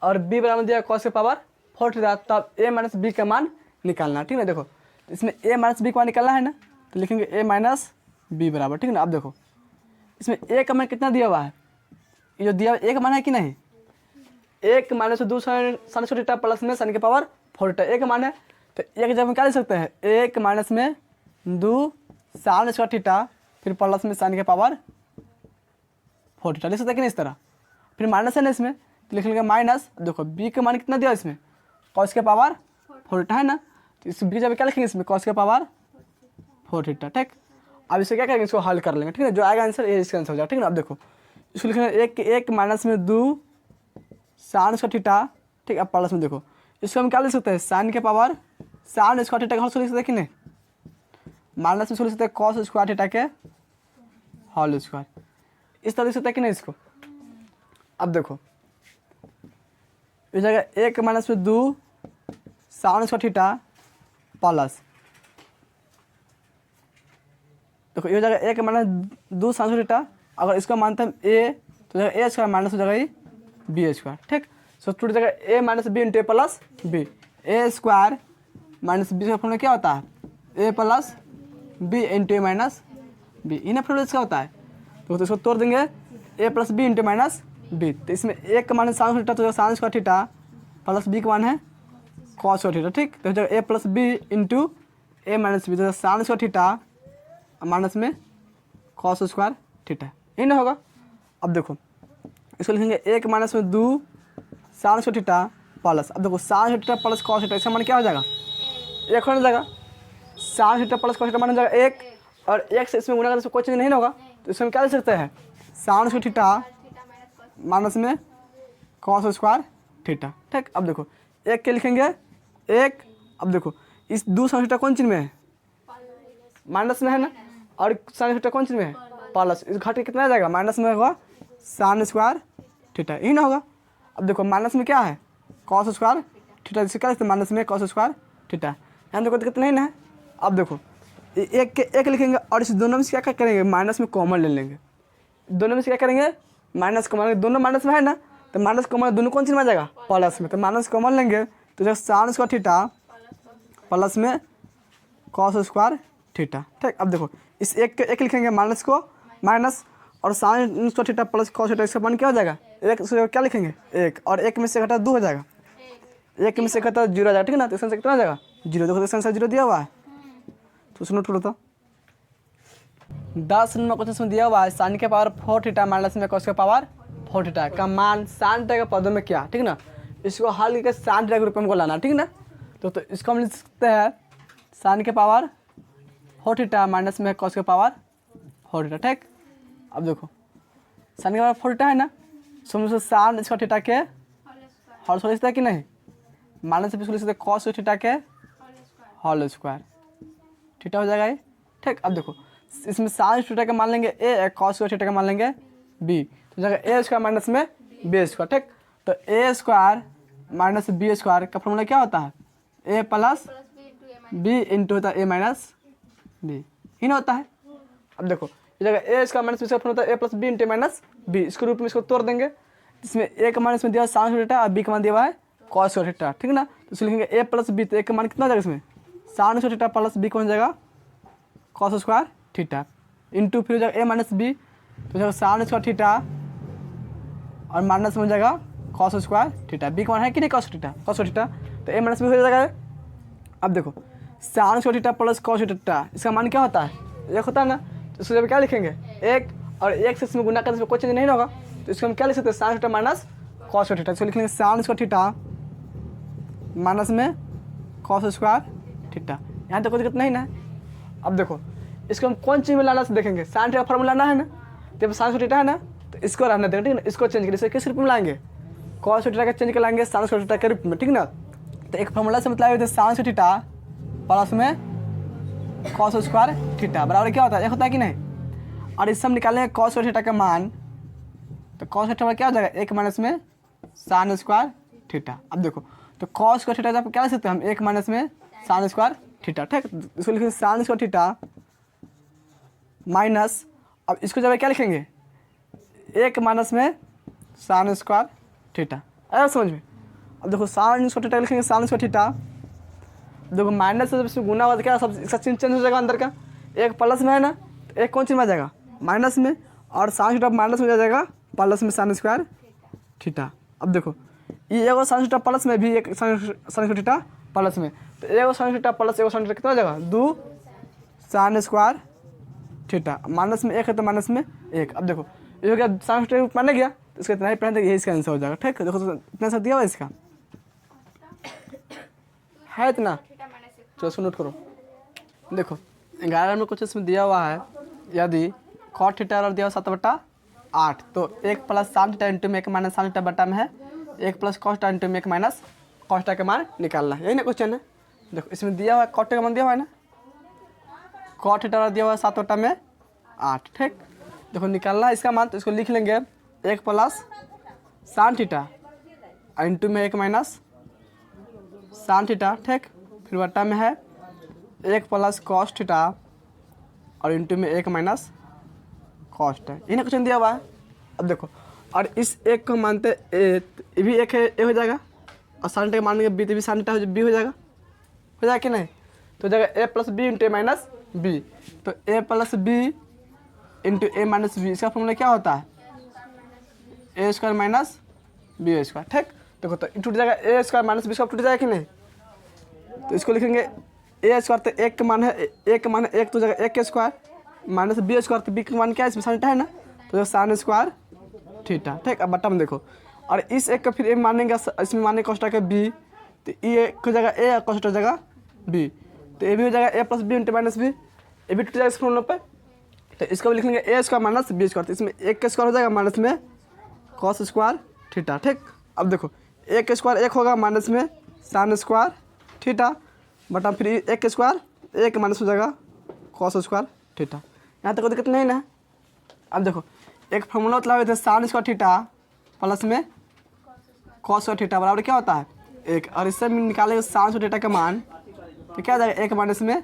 और बी बराबर में दिया है कॉस के पावर 4 थीटा, तब ए माइनस बी का मान निकालना, ठीक है। देखो इसमें ए माइनस बी का मान निकालना है ना, तो लिखेंगे ए माइनस बी बराबर, ठीक है ना। अब देखो इसमें ए का मान कितना दिया हुआ है, ये जो दिया हुआ एक मान है कि नहीं, एक माइनस दो साइन थीटा प्लस में साइन के पावर 4 थीटा एक मान है, तो एक जब हम क्या लिख सकते हैं एक माइनस में दो साइन स्क्वायर थीटा फिर प्लस में साइन के पावर 4 थीटा लिख सकते हैं कि नहीं इस तरह, फिर माइनस है ना इसमें तो लिख लेंगे माइनस, देखो बी का मान कितना दिया इसमें कॉस के पावर 4 थीटा है ना, तो इस बी जब क्या लिखेंगे इसमें कॉस के पावर 4 थीटा, ठीक। अब इसे क्या करेंगे इसको हल कर लेंगे, ठीक है, जो आएगा आंसर ये इसका आंसर हो जाएगा, ठीक है ना। अब देखो इसको लिखेंगे एक माइनस में दो साइन स्क्वायर थीटा, ठीक, अब प्लस में देखो इसको हम क्या लिख सकते हैं साइन के पावर साइन स्क्वायर थीटा का होल लिख सकते हैं कि नहीं, माइनस में लिख सकते हैं कॉस स्क्वायर थीटा के होल स्क्वायर, इस तरह लिख सकते हैं कि नहीं इसको। अब देखो इस जगह एक माइनस में दो साइन स्क्वायर थीटा प्लस, देखो ये जगह एक माइनस दो साइन स्क्वायर थीटा, अगर इसको मानते हैं ए तो जगह ए स्क्वायर माइनस हो जाएगा बी स्क्वायर, ठीक। सो टू जगह A minus B into A plus B, A square minus B का फॉर्मूला क्या होता है A plus B into A minus B, इन्हें फॉर्मूला इसका होता है। तो इसको तोड़ देंगे A plus B into minus B, तो इसमें एक का मान है साइन थीटा, तो sine square theta plus B का मान है कॉस स्क्वायर थीटा, ठीक। तो जगह A plus B into A minus B, तो साइन स्क्वायर थीटा माइनस में कॉस स्क्वायर थीटा, यही ना होगा। अब देखो इसको लिखेंगे एक माइनस में दो साइन स्क्वायर थीटा प्लस, अब देखो sine theta plus cos theta, इसका मान क्या हो जाएगा एक हो जाएगा, sine theta plus cos theta मान हो जाएगा एक, और एक से इसमें गुना करने से कोई चीज़ नहीं होगा, तो इसमें क्या लिख सकते हैं साइन स्क्वायर थीटा माइनस में कॉस स्क्वायर थीटा, ठीक। अब देखो एक के लिखेंगे एक, अब देखो इस दो साइन थीटा कौन चीज़ में है माइनस में है ना, और साइन थीटा कौन चीज़ में है प्लस, इस घट के कितना आ जाएगा माइनस में होगा साइन स्क्वायर थीटा, यही ना होगा। अब देखो माइनस में क्या है कॉस स्क्वायर थीटा, जिससे क्या लिखते हैं माइनस में कॉस स्क्वायर थीटा, यहाँ देखो तो कितना ही ना है अब देखो एक के एक लिखेंगे और इस दोनों में से क्या करेंगे, माइनस में कॉमन ले लेंगे। दोनों में से क्या करेंगे, माइनस कॉमन, दोनों माइनस में है ना, तो माइनस कॉमन दोनों कौन सी में आ जाएगा, प्लस में। तो माइनस कॉमन लेंगे तो जब साइन स्क्वायर थीटा प्लस में कॉस स्क्वायर थीटा। ठीक, अब देखो इस एक के एक लिखेंगे, माइनस को माइनस, और sign square theta plus cos theta, इसका मान क्या हो जाएगा, एक से क्या लिखेंगे, एक, और एक में से घटा 2 हो जाएगा, एक में से घटा 0 हो जाएगा। ठीक है ना, तो इसका आंसर कितना हो जाएगा, 0। देखो इसका आंसर 0 दिया हुआ है, तो सुनो थोड़ा तो 10 नंबर क्वेश्चन में दिया हुआ है साइन के पावर 4 थीटा माइनस में कॉस के पावर 4 थीटा का मान साइन थीटा के पदों में क्या। ठीक ना, इसको हल करके साइन थीटा के रूप में हमको लाना। ठीक ना, तो इसको हम लिख सकते हैं साइन के पावर 4 थीटा माइनस में कॉस के पावर 4 थीटा। ठीक, अब देखो साइन के पावर 4 थीटा है ना, समझो साइन इसका थीटा के होल स्क्वायर लिखता है कि नहीं, माइनस में इसको लिख सकते कॉस थीटा के होल स्क्वायर, थीटा हो जाएगा ये। ठीक, अब देखो इसमें साइन थीटा का मान लेंगे ए, कॉस थीटा का मान लेंगे बी, तो जाएगा ए स्क्वायर माइनस में बी स्क्वायर। ठीक, तो ए स्क्वायर माइनस बी स्क्वायर का फॉर्मूला क्या होता है, ए प्लस बी इंटू होता है ए माइनस बी, ही ना होता है। अब देखो ये जगह A square minus B square होता है A plus B into minus B, इसके रूप में इसको तोड़ देंगे, इसमें ए का मान इसमें दिया साइन थीटा और बी का मान दिया हुआ है कॉस थीटा। ठीक ना, तो इसको लिखेंगे ए प्लस बी, तो ए का मान कितना हो जाएगा इसमें, साइन थीटा प्लस बी कौन जाएगा कॉस स्क्वायर थीटा, इंटू फिर हो जाएगा ए माइनस बी, तो जाएगा साइन स्क्वायर थीटा और माइनस में हो जाएगा कॉस स्क्वायर थीटा, बी का मान है कि नहीं कॉस थीटा, तो ए माइनस बी हो जाएगा। अब देखो sign square theta plus cos theta, इसका मान क्या होता है, एक होता है ना, तो इसको जब क्या लिखेंगे एक, और एक से इसमें गुना करने से कोई चेंज नहीं होगा, तो इसको हम क्या लिख सकते हैं sine theta minus cos theta, इसको लिख लेंगे साइन स्क्वायर थीटा माइनस में कॉस स्क्वायर थीटा। यहाँ तक कोई दिक्कत नहीं ना। अब देखो इसको हम कौन चीज़ में लाना से देखेंगे, साइन थीटा फॉर्मूला लाना है ना, तो साइन थीटा है ना, तो इसको रहने देंगे। ठीक है ना, इसको चेंज करिए, किस रूप में लाएंगे, कॉस थीटा का चेंज कर लाएंगे साइन स्क्वायर थीटा के रूप में। ठीक ना, तो एक फॉर्मूला से मतलब साइन थीटा प्लस में कॉस स्क्वायर थीटा बराबर क्या होता है, एक होता है कि नहीं, और इससे हम निकालेंगे कॉस थीटा का मान, तो कॉस थीटा क्या हो जाएगा, एक माइनस में साइन स्क्वायर थीटा। अब देखो तो कॉस स्क्वायर थीटा आप क्या लिख सकते हैं हम, एक माइनस में साइन स्क्वायर थीटा। ठीक, इसको लिखेंगे साइन स्क्वायर थीटा माइनस, अब इसको जब क्या लिखेंगे, एक माइनस में साइन स्क्वायर थीटा, आया समझ में। अब देखो साइन स्क्वायर थीटा लिखेंगे साइन स्क्वायर थीटा, देखो माइनस से जब इसमें गुना होगा तो क्या सब इसका चिन्ह चेंज हो जाएगा अंदर का, एक प्लस में है ना, तो एक कौन चीज में आ जाएगा माइनस में, और साइन थीटा माइनस में जाएगा प्लस में साइन स्क्वायर थीटा। अब देखो ये एगो साइन थीटा प्लस में भी एक साइन स्क्वायर थीटा प्लस में, तो एगो साइन थीटा प्लस एगो साइन थीटा कितना हो जाएगा, 2 साइन स्क्वायर थीटा, माइनस में एक है तो माइनस में एक। अब देखो ये हो गया साइन थीटा माना गया, तो इसका इतना ही पहले यही इसका आंसर हो जाएगा। ठीक, देखो तो इतना सा दिया हुआ इसका है इतना, चलो सुनो नोट करो। देखो 11 नंबर क्वेश्चन इसमें दिया हुआ है, यदि कॉट थीटा और दिया हुआ 7/8, तो 1 प्लस साइन थीटा इंटू में 1 माइनस साइन थीटा बटा में है 1 प्लस कॉस थीटा इंटू में 1 माइनस कॉस थीटा का मान निकालना है, यही ना क्वेश्चन है। देखो इसमें दिया हुआ है कॉट थीटा का मान दिया हुआ है ना, कॉट थीटा दिया हुआ है 7/8। ठीक, देखो निकालना है इसका मान, तो इसको लिख लेंगे 1 प्लस साइन थीटा इंटू में 1 माइनस साइन थीटा। ठीक, फिर बटा में है 1 प्लस कॉस थीटा और इंटू में 1 माइनस कॉस थीटा, यही ना क्वेश्चन दिया हुआ है। अब देखो और इस एक को मानते ये भी एक है, ए हो जाएगा, और साइन थीटा मानेंगे बी, तो भी साइन थीटा बी हो जाएगा कि नहीं, तो हो जाएगा A plus B into A minus B, तो ए plus B into A minus B, इसका फॉर्मूला क्या होता है, A square minus B square. ठीक, देखो तो टूट जाएगा A square minus B square टूट जाएगा कि नहीं, तो इसको लिखेंगे ए स्क्वायर, तो एक का मान है एक, तो जाएगा 1 स्क्वायर माइनस बी स्क्वायर, तो बी का मान क्या है इसमें साइन थीटा है ना, तो साइन स्क्वायर थीटा। ठीक, अब बटा में देखो, और इस एक का फिर ए मानेंगे, इसमें मानेंगे कॉस थीटा का बी, तो ये हो जाएगा ए, कॉस थीटा हो जाएगा बी, तो ये भी हो जाएगा A plus B into minus B, ये भी टूट जाएगा इस फॉर्मूला पे, तो इसको भी लिख लेंगे ए स्क्वायर माइनस बी स्क्वायर, तो इसमें 1 स्क्वायर हो जाएगा माइनस में कॉस स्क्वायर थीटा। ठीक, अब देखो 1 स्क्वायर 1 होगा माइनस में साइन स्क्वायर थीटा, बटा फिर 1 स्क्वायर 1 माइनस हो जाएगा कॉस स्क्वायर थीटा, यहाँ तक कोई दिक्कत नहीं ना। अब देखो एक फॉर्मूला मतलब है साइन स्क्वायर थीटा प्लस में कॉस स्क्वायर थीटा बराबर क्या होता है 1, और इससे निकालेंगे साइन स्क्वायर थीटा का मान, तो क्या आ जाएगा 1 माइनस में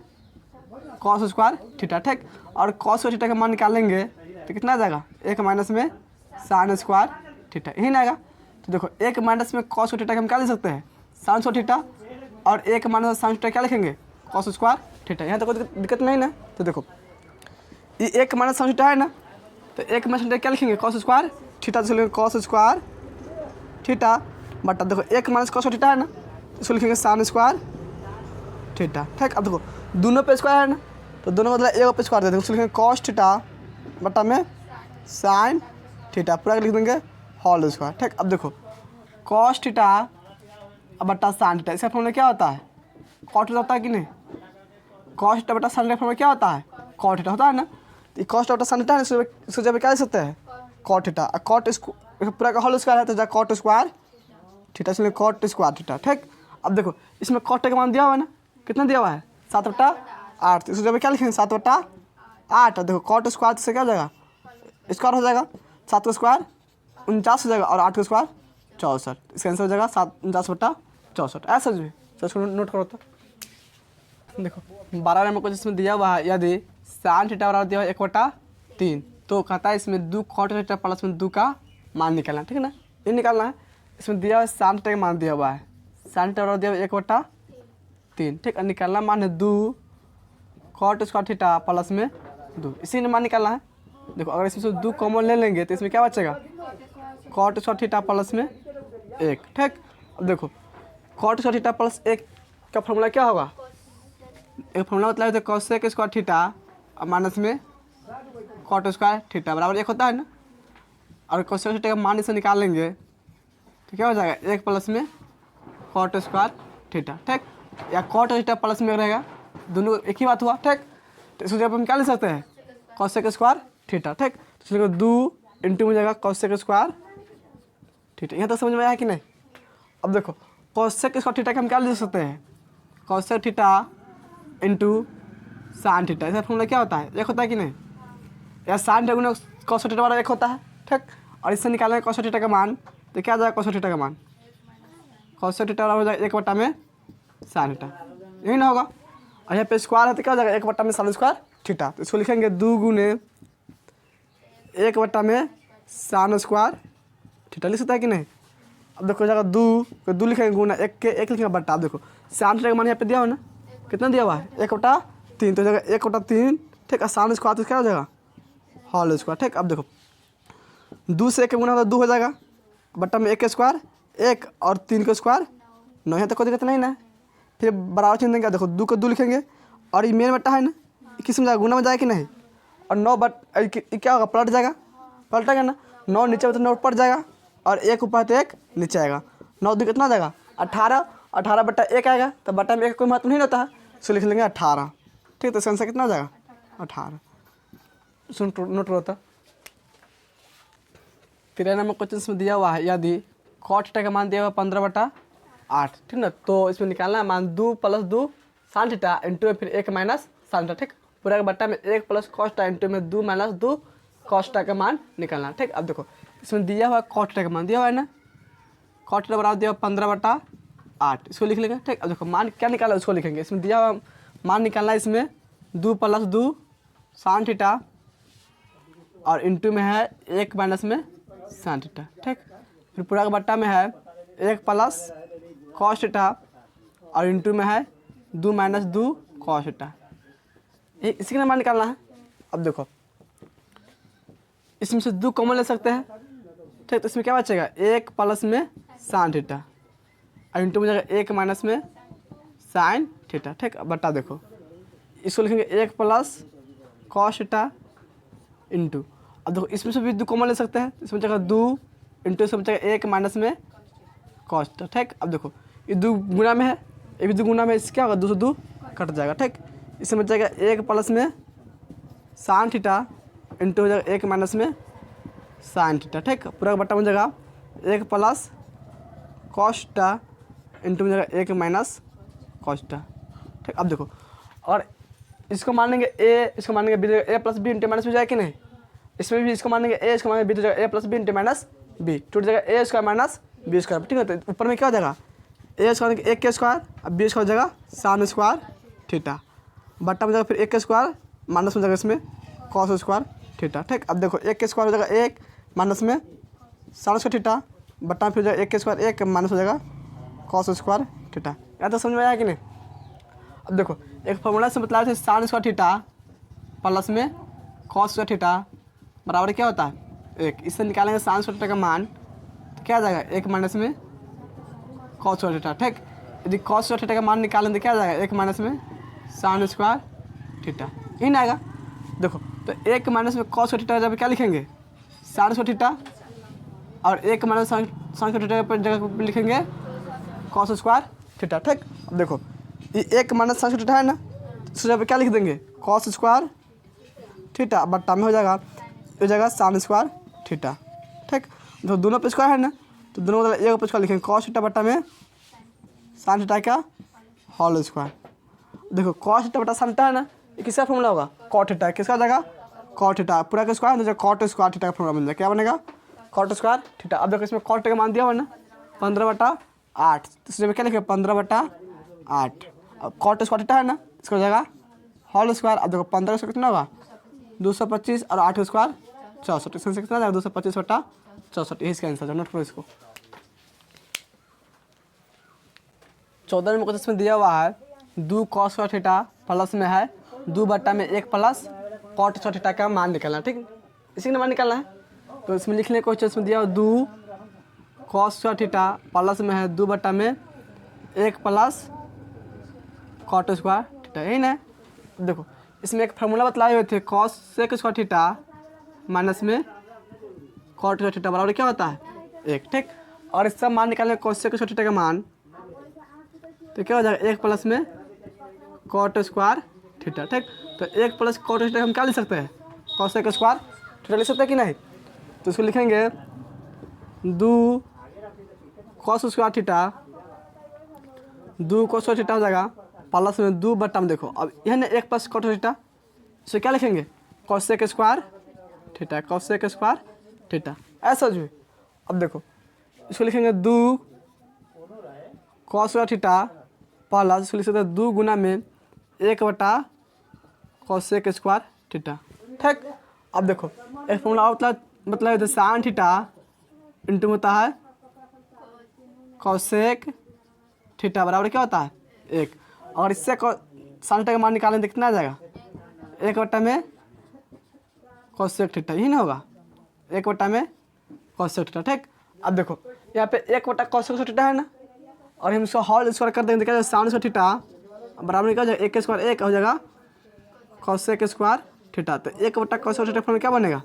कॉस स्क्वायर थीटा, ठीक। और कॉस थीटा का मान निकालेंगे तो कितना आ जाएगा, 1 माइनस में साइन स्क्वायर थीटा, यही ना आएगा। तो देखो 1 माइनस में कॉस थीटा का हम क्या लिख सकते हैं, साइन थीटा, और 1 माइनस साइन थीटा क्या लिखेंगे, कॉस स्क्वायर थीटा। यहाँ तो कोई दिक्कत नहीं ना। तो देखो ये 1 माइनस साइन थीटा है ना, तो 1 माइनस थीटा क्या लिखेंगे, कॉस स्क्वायर थीटा, तो लिखेंगे कॉस स्क्वायर थीटा बटा देखो 1 माइनस कॉस थीटा है ना, इसको लिखेंगे साइन स्क्वायर थीटा, ठीक। अब देखो दोनों पे स्क्वायर है ना, तो दोनों मतलब एक पे स्क्वायर दे देंगे, उसको लिखेंगे कॉस थीटा बटा में साइन थीटा, पूरा लिख देंगे होल स्क्वायर, ठीक। अब देखो कॉस थीटा बटा साइन थीटा, इसका फॉर्मूला क्या होता है, कॉट होता है कि नहीं, कॉस थीटा बटा साइन थीटा फॉर्मूला क्या होता है, कॉट थीटा होता है ना। तो कॉस थीटा बटा साइन थीटा है, इसको जब क्या लिख सकते हैं, कॉट थीटा, कॉट पूरा का होल स्क्वायर है तो जाए कॉट स्क्वायर थीटा, इसलिए कॉट स्क्वायर थीटा, ठीक। अब देखो इसमें कॉट का मान दिया हुआ है ना, कितना दिया हुआ है, 7/8, तो इसको जब क्या लिखेंगे 7/8, देखो कॉट स्क्वायर से क्या हो जाएगा, स्क्वायर हो जाएगा, 7 का स्क्वायर 49 हो जाएगा, और 8 का स्क्वायर 64, इसका आंसर हो जाएगा 49/64। ऐसा भी इसको नोट करो। तो देखो 12 नंबर को जिसमें दिया हुआ है, यदि साइन थीटा बराबर दिया हुआ 1/3, तो कहता है इसमें 2 कॉट थीटा प्लस में 2 का मान निकालना, ठीक है ना, ये निकालना है। इसमें दिया हुआ है साइन थीटा का मान दिया हुआ है, साइन थीटा बराबर दिया हुआ 1/3, ठीक। और निकालना मान है 2 कॉट स्क्वायर थीटा प्लस में 2, इसी ने मान निकालना है। देखो अगर इसमें से 2 कॉमन ले लेंगे तो इसमें क्या बचेगा, कॉट स्क्वायर थीटा प्लस में 1, ठीक। अब देखो कॉट स्क्वायर थीटा प्लस 1 का फॉर्मूला क्या होगा, एक फॉर्मूला मतलब है कॉसेक स्क्वायर थीटा माइनस में कॉट स्क्वायर थीटा बराबर 1 होता है ना। और कॉसेक थीटा का मान इसे निकाल लेंगे तो क्या हो जाएगा, 1 प्लस में कॉट स्क्वायर थीटा, ठीक। या कॉट थीटा प्लस में रहेगा, दोनों एक ही बात हुआ, ठीक। तो इसको जब हम क्या ले सकते हैं, कॉसेक स्क्वायर थीटा, ठीक। तो इसलिए 2 इंटू में जाएगा कॉसेक स्क्वायर थीटा। यहाँ तक समझ में आया कि नहीं। अब देखो कॉसेक स्क्वायर थीटा का हम क्या ले सकते हैं, cosec theta into sine theta, इसका फॉर्मूला क्या होता है, 1 होता है कि नहीं, या साइन थीटा गुना कॉस थीटा बराबर 1 होता है, ठीक। और इससे निकालेंगे कॉस थीटा का मान, तो क्या आ जाएगा कॉस थीटा का मान, कॉस थीटा बराबर हो जाएगा 1 बटा में साइन थीटा, यही ना होगा। और यहाँ पे स्क्वायर है तो क्या हो जाएगा 1 बटा में साइन स्क्वायर थीटा, तो इसको लिखेंगे 2 गुने 1 बटा में साइन स्क्वायर थीटा, लिख सकता है कि नहीं। अब देखो जाएगा 2 लिखेंगे गुना 1 के 1 लिखेंगे बटा। अब देखो साइन थीटा का मान यहाँ पे दिया हुआ ना, कितना दिया हुआ है 1/3, तो जगह 1/3, ठीक। और साइन स्क्वायर तो क्या हो जाएगा होल स्क्वायर, ठीक। अब देखो 2 से 1 गुना होगा 2 हो जाएगा, बटा में 1 का स्क्वायर 1 और 3 का स्क्वायर 9, यहाँ तक कोई दिक्कत नहीं ना। फिर बराबर चिन्ह देंगे, देखो 2 को 2 लिखेंगे, और ये मेन बट्टा है ना, किस में जाएगा, गुना में जाएगा कि नहीं, और 9 क्या होगा, पलटेगा ना, 9 नीचे तो 9 ऊपर जाएगा, और 1 ऊपर तो 1 नीचे आएगा, 9 2 कितना जाएगा 18 बटा 1 आएगा, तो बटा में 1 कोई महत्व नहीं रहता है, इसको लिख लेंगे 18, ठीक। तो इसका आंसर कितना जाएगा 18, सुन नोट होता। 13 नंबर क्वेश्चन में दिया हुआ है, यदि कॉट थीटा का मान दिया हुआ 15/8, ठीक ना, तो इसमें निकालना है मान 2 + 2 साइन थीटा इंटू फिर 1 माइनस साइन थीटा, ठीक। पूरा का बट्टा में 1 प्लस कॉस थीटा इंटू में 2 माइनस 2 कॉस थीटा का मान निकालना, ठीक। अब देखो इसमें दिया हुआ कॉट थीटा का मान दिया हुआ है ना, कॉट थीटा बराबर दिया हुआ 15/8, इसको लिख लेंगे, ठीक। अब देखो मान क्या निकाला उसको लिखेंगे, इसमें दिया हुआ मान निकालना है, इसमें 2 + 2 साइन थीटा और इंटू में है 1 माइनस में साइन थीटा, ठीक। फिर पूरा का बट्टा में है 1 प्लस कॉस थीटा और इंटू में है 2 माइनस 2 कॉस थीटा, इसी का मान निकालना है। अब देखो इसमें से 2 कॉमन ले सकते हैं, ठीक। तो इसमें क्या बचेगा 1 प्लस में साइन थीटा और इंटू में जाएगा 1 माइनस में साइन थीटा, ठीक। अब बट्टा देखो इसको लिखेंगे 1 प्लस कॉस थीटा इंटू, अब देखो इसमें से भी 2 कॉमन ले सकते हैं, इसमें जगह 2 इंटू इसमें बचेगा 1 माइनस में कॉस थीटा, ठीक। अब देखो ये 2 गुना में है, ये भी 2 गुना में, इससे क्या होगा 2 से 2 कट जाएगा, ठीक। इसमें बचेगा 1 प्लस में साइन थीटा इंटू हो जाएगा 1 माइनस में साइन थीटा, ठीक। पूरा का बट्टा बन जाएगा 1 प्लस कॉस थीटा इंटू में जाएगा 1 माइनस कॉस थीटा, ठीक। अब देखो और इसको मान लेंगे ए, इसको मान लेंगे B, A plus B into minus B जाएगा कि नहीं, इसमें भी इसको मान लेंगे ए, इसको मान लेंगे बी, तो जाएगा A plus B into minus B, टूट जाएगा A square minus B square, ठीक है। तो ऊपर में क्या हो जाएगा ए स्क्वायर 1 के स्क्वायर, अब बी स्क्वायर हो जाएगा साइन स्क्वायर थीटा, बट्टा में जाएगा फिर 1 का स्क्वायर माइनस में जाएगा इसमें कॉस स्क्वायर थीटा। ठीक, अब देखो 1 के स्क्वायर हो जाएगा 1 माइनस में साइन स्क्वायर थीटा, बट्टा में फिर जाएगा 1 के स्क्वायर 1 माइनस हो जाएगा कॉस स्क्वायर थीटा। या तो समझ में आया कि नहीं। अब देखो एक फॉर्मूला से बतला साइन स्क्वायर थीटा प्लस में कॉस स्क्वायर थीटा बराबर क्या होता है 1। इससे निकालेंगे साइन स्क्वायर थीटा का मान, तो क्या आ जाएगा 1 माइनस में कॉस स्क्वायर थीटा। ठीक, यदि कॉस स्क्वायर थीटा का मान निकालेंगे तो क्या आ जाएगा 1 माइनस में साइन स्क्वायर थीटा, इन आएगा। देखो तो 1 माइनस में कॉस स्क्वायर थीटा जब क्या लिखेंगे साइन स्क्वायर थीटा, और 1 माइनस साइन स्क्वायर थीटा पर जगह पर लिखेंगे कॉस स्क्वायर थीटा। ठीक, अब देखो ये 1 माइनस साइन स्क्वायर थीटा है ना, तो जब क्या लिख देंगे कॉस स्क्वायर थीटा, बट्टा में हो जाएगा साइन स्क्वायर थीटा। ठीक, तो दोनों पे स्क्वायर है ना, तो दोनों मतलब एक पे स्क्वायर लिखेंगे कॉस थीटा बट्टा में साइन थीटा का होल स्क्वायर। देखो कॉस थीटा बटा साइन थीटा है ना, ये किसका फॉर्मूला होगा कॉट थीटा, किसका जाएगा कॉट थीटा, पूरा का स्क्वायर तो कॉट स्क्वायर थीटा का फॉर्मूला मिल जाएगा, क्या बनेगा कॉट स्क्वायर थीटा। अब देखो इसमें कॉट का मान दिया हुआ ना 15/8, तो इसमें क्या लिखे 15/8। अब कॉट स्क्वायर थीटा है ना, इसका हो जाएगा होल स्क्वायर। अब देखो 15 का कितना होगा 225 और 8 का स्क्वायर 64, इसमें से कितना जाएगा 225/64, यही इसका आंसर है। नोट करो इसको। 14 नंबर क्वेश्चन में दिया हुआ है 2 कॉस स्क्वायर थीटा प्लस में है 2 बट्टा में 1 प्लस कॉट स्क्वायर थीटा का मान निकालना है। ठीक, इसी का मान निकालना है, तो इसमें लिखने को क्वेश्चन में दिया हुआ 2 कॉस स्क्वायर थीटा प्लस में है 2 बट्टा में 1 प्लस कॉट स्क्वायर थीटा, यही ना। देखो इसमें एक फार्मूला बतलाए हुए थे cosec square theta minus में कॉट स्क्वायर थीटा बराबर क्या होता है 1। ठीक, और इस सब मान निकालने कॉस सेक स्क्वायर थीटा का मान, तो क्या हो जाएगा 1 प्लस में कॉट स्क्वायर थीटा। ठीक, तो 1 प्लस कॉट थीटा हम क्या लिख सकते हैं कॉस सेक स्क्वायर थीटा लिख सकते हैं कि नहीं, तो इसको लिखेंगे 2 cos square theta 2 cos square theta हो जाएगा प्लस में 2 बट्टा में, देखो अब यह ना 1 प्लस कॉट थीटा, इसे क्या लिखेंगे cosec square theta, cosec square theta, ऐसा जो है। अब देखो इसको लिखेंगे 2 कॉस स्क्वायर थीटा प्लस इसको लिख सकते हैं 2 गुना में 1 बटा कॉस सेक स्क्वायर थीटा। ठीक, अब देखो एक फॉर्मूला मतलब साइन थीटा इंटू होता है कॉस सेक थीटा बराबर क्या होता है 1, और इससे साइन थीटा का मान निकालें तो कितना आ जाएगा 1 बट्टा में कॉस सेक थीटा, यही ना होगा 1 बट्टा में कॉस सेक थीटा। ठीक, अब देखो यहाँ पे 1 बट्टा कॉस सेक थीटा है ना, और हम इसको होल स्क्वायर कर देंगे तो क्या हो जाएगा साइन स्क्वायर थीटा बराबर क्या हो जाएगा 1 के स्क्वायर 1 हो जाएगा कॉस सेक स्क्वायर थीटा, तो 1 बट्टा कॉस स्क्वायर थीटा फॉर्म में क्या बनेगा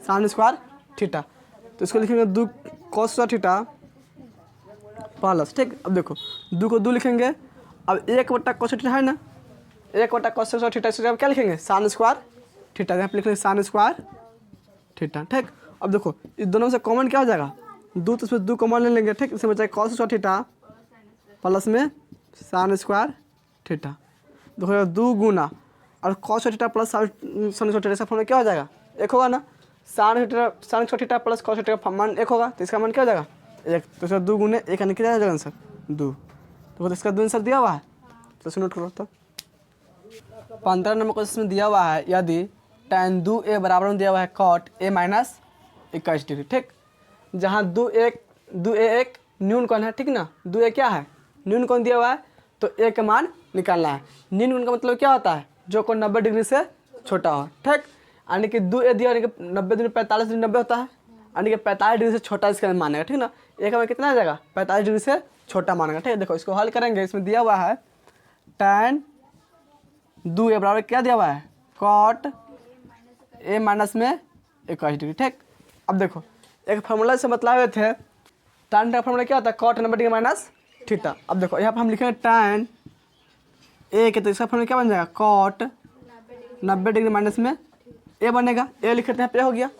साइन स्क्वायर थीटा, तो इसको लिखेंगे 2 कॉस स्क्वायर थीटा प्लस। ठीक, अब देखो 2 को 2 लिखेंगे, अब 1 बट्टा कॉस थीटा है ना, 1 बट्टा कॉस स्क्वायर थीटा, इसको क्या लिखेंगे साइन स्क्वायर थीटा, यहाँ पे लिखेंगे साइन स्क्वायर थीटा। ठीक, अब देखो इस दोनों में से कॉमन क्या हो जाएगा 2, तो इसमें 2 कॉमन ले लेंगे। ठीक, इसमें बचा कॉस स्क्वायर थीटा प्लस में साइन स्क्वायर थीटा, देखो 2 गुना और cos square theta plus sign square theta, इसका फॉर्मूला क्या हो जाएगा 1 होगा ना, sign square theta plus cos square theta का मान 1 होगा, तो इसका मान क्या हो जाएगा 1, तो इसका 2 गुने 1 यानी क्या जाएगा आंसर 2, तो इसका 2 आंसर दिया हुआ है, तो नोट करो। तो 15 नंबर क्वेश्चन में दिया हुआ है यदि tan 2a बराबर में दिया हुआ है cot a माइनस 21 डिग्री। ठीक, जहाँ 2a एक न्यून कोण है, ठीक ना, 2a क्या है न्यून कोण दिया हुआ है, तो a का मान निकालना है। न्यून कोण का मतलब क्या होता है जो कोण 90 डिग्री से छोटा हो। ठीक, यानी कि 2a दिया यानी कि 90 डिग्री 45 डिग्री 90 होता है, यानी कि 45 डिग्री से छोटा इसका मानेगा। ठीक ना, एक में कितना आ जाएगा 45 डिग्री से छोटा मानेगा। ठीक है, देखो इसको हल करेंगे, इसमें दिया हुआ है tan 2a बराबर क्या दिया हुआ है cot a माइनस में 21 डिग्री। ठीक, अब देखो एक फार्मूला से बतलाए हुए थे tan का फार्मूला क्या होता है cot 90 डिग्री माइनस थीटा। अब देखो यहाँ पर हम लिखेंगे tan a के, तो इसका फार्मूला क्या बन जाएगा cot 90 डिग्री माइनस में a बनेगा, a लिख लेते हैं पे हो गया,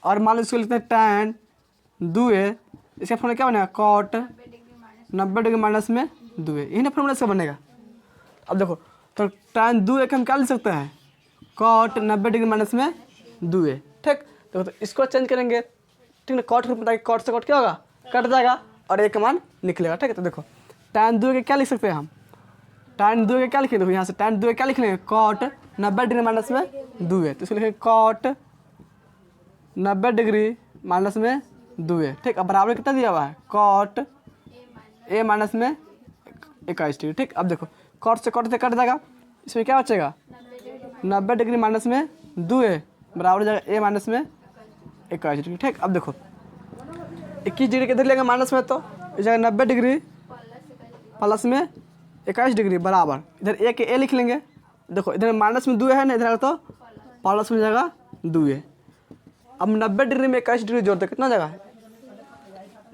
और मान लो इसको लिखते हैं tan 2a, इसका फार्मूला क्या बनेगा cot 90 डिग्री माइनस में 2a, यही ना फार्मूला से बनेगा। अब देखो तो tan 2a का हम क्या लिख सकते हैं cot 90 डिग्री माइनस में 2a। ठीक, तो इसको चेंज करेंगे। ठीक ना, कॉट को पता है कॉट से कॉट क्या होगा कट जाएगा और एक मान निकलेगा। ठीक है, तो देखो tan 2a के क्या लिख सकते हैं हम tan 2 का क्या लिखेंगे, देखो यहाँ से tan 2 का क्या लिख लेंगे, cot 90 डिग्री माइनस में 2 है, तो इसको लिखेंगे cot 90 डिग्री माइनस में 2 है। ठीक, अब बराबर कितना दिया हुआ है, cot a माइनस में 21 डिग्री। ठीक, अब देखो cot से कट जाएगा, इसमें क्या बचेगा, 90 डिग्री माइनस में 2 है बराबर हो जाएगा a माइनस में 21 डिग्री। ठीक, अब देखो 21 डिग्री किधर लेंगे माइनस में, तो इस जगह 90 डिग्री प्लस में 21 डिग्री बराबर इधर a के a लिख लेंगे। देखो इधर माइनस में 2 है ना, इधर तो प्लस में जगह 2 है। अब 90 डिग्री में 21 डिग्री जोड़ते कितना जगह है,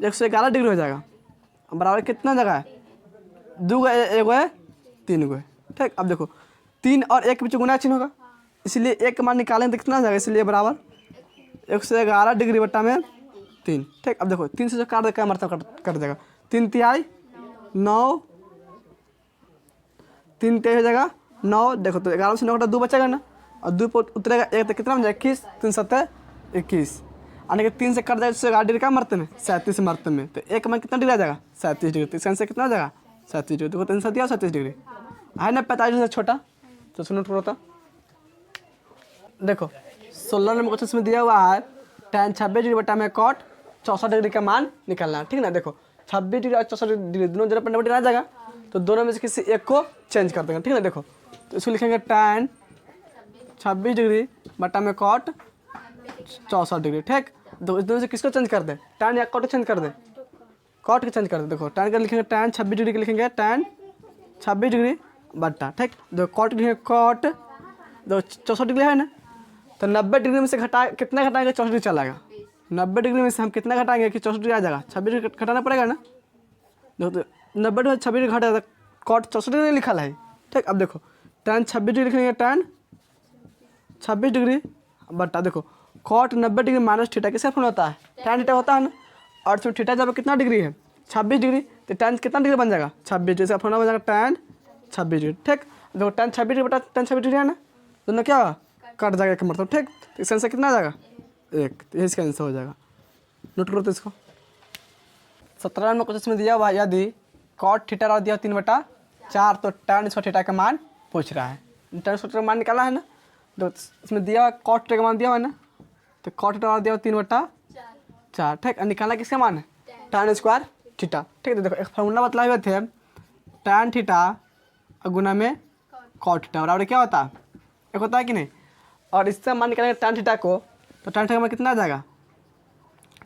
111 डिग्री हो जाएगा। अब बराबर कितना जगह है, 2 का 1 है 3 गो है। ठीक, अब देखो 3 और 1 के बीच गुना चिन्ह होगा, इसलिए 1 का मान निकालेंगे तो कितना जाएगा, इसलिए बराबर 111 डिग्री बट्टा में 3। ठीक, अब देखो 3 से जो काट देगा मतलब कट जाएगा, 3 तिहाई 9, 3 तेईस हो जाएगा 9। देखो तो 11 से 9 घटा 2 बचेगा ना, और 2 पर उतरेगा 1 तो कितना बन जाएगा 21, 3 7 21, यानी कि 3 से कट जाएगा 11 डिग्री का मरते में 37 मरते में, तो 1 मान कितना डिग्री आ जाएगा 37 डिग्री, तो इसका आंसर कितना आ जाएगा 37 डिग्री। देखो 3 7 37 डिग्री है ना, 45 से छोटा, तो सुनो थोड़ा। देखो 16 नंबर क्वेश्चन में दिया हुआ है tan 26 डिग्री बटा में cot 64 डिग्री का मान निकालना है। ठीक ना, देखो 26 डिग्री और 64 डिग्री दोनों जगह पर 90 डिग्री आ जाएगा, तो दोनों में से किसी एक को चेंज कर देंगे। ठीक है, देखो तो इसको लिखेंगे tan 26 डिग्री बटा में cot 64 डिग्री। ठीक, तो इस दोनों से किसको चेंज कर दे, tan या cot को चेंज कर दे, cot को चेंज कर दे। देखो tan का लिखेंगे tan 26 डिग्री के लिखेंगे tan 26 डिग्री बटा, ठीक, देखो cot लिखेंगे cot, देखो 64 डिग्री है ना, तो 90 डिग्री में से कितना घटाएंगे 64 डिग्री चला आएगा। 90 डिग्री में से हम कितना घटाएंगे कि 64 डिग्री आ जाएगा, 26 डिग्री घटाना पड़ेगा ना। देखो तो 90 डिग्री 26 डिग्री घटा तो cot 64 डिग्री लिखा है। ठीक, अब देखो tan 26 डिग्री लिखेंगे tan 26 डिग्री बटा, देखो cot 90 डिग्री माइनस थीटा किसका फॉर्मूला होता है, tan थीटा होता है ना, और इसमें थीटा जब कितना डिग्री है 26 डिग्री, तो tan कितना डिग्री बन जाएगा 26 डिग्री, इसका फॉर्मूला बन जाएगा tan 26 डिग्री। ठीक, देखो tan 26 डिग्री बटा tan 26 डिग्री है ना, दोनों क्या होगा कट जाएगा एक मतलब। ठीक, तो इसका आंसर कितना आ जाएगा 1, तो इसका आंसर हो जाएगा। नोट करो तो इसको। 17 नंबर क्वेश्चन में दिया हुआ यदि cot थीटा और दिया 3/4, तो tan इसका थीटा का मान पूछ रहा है। tan स्क्वायर का मान निकाला है ना, तो इसमें दिया हुआ cot थीटा का मान दिया हुआ है ना, तो cot थीटा और दिया 3/4। ठीक, और निकालना किसका मान है tan स्क्वायर थीटा। ठीक है, तो देखो एक फार्मूला बतलाए हुए थे, tan थीटा गुना में cot थीटा बराबर क्या होता है, एक होता है कि नहीं, और इससे मान निकालेंगे tan थीटा को, तो tan थीटा का मान कितना आ जाएगा,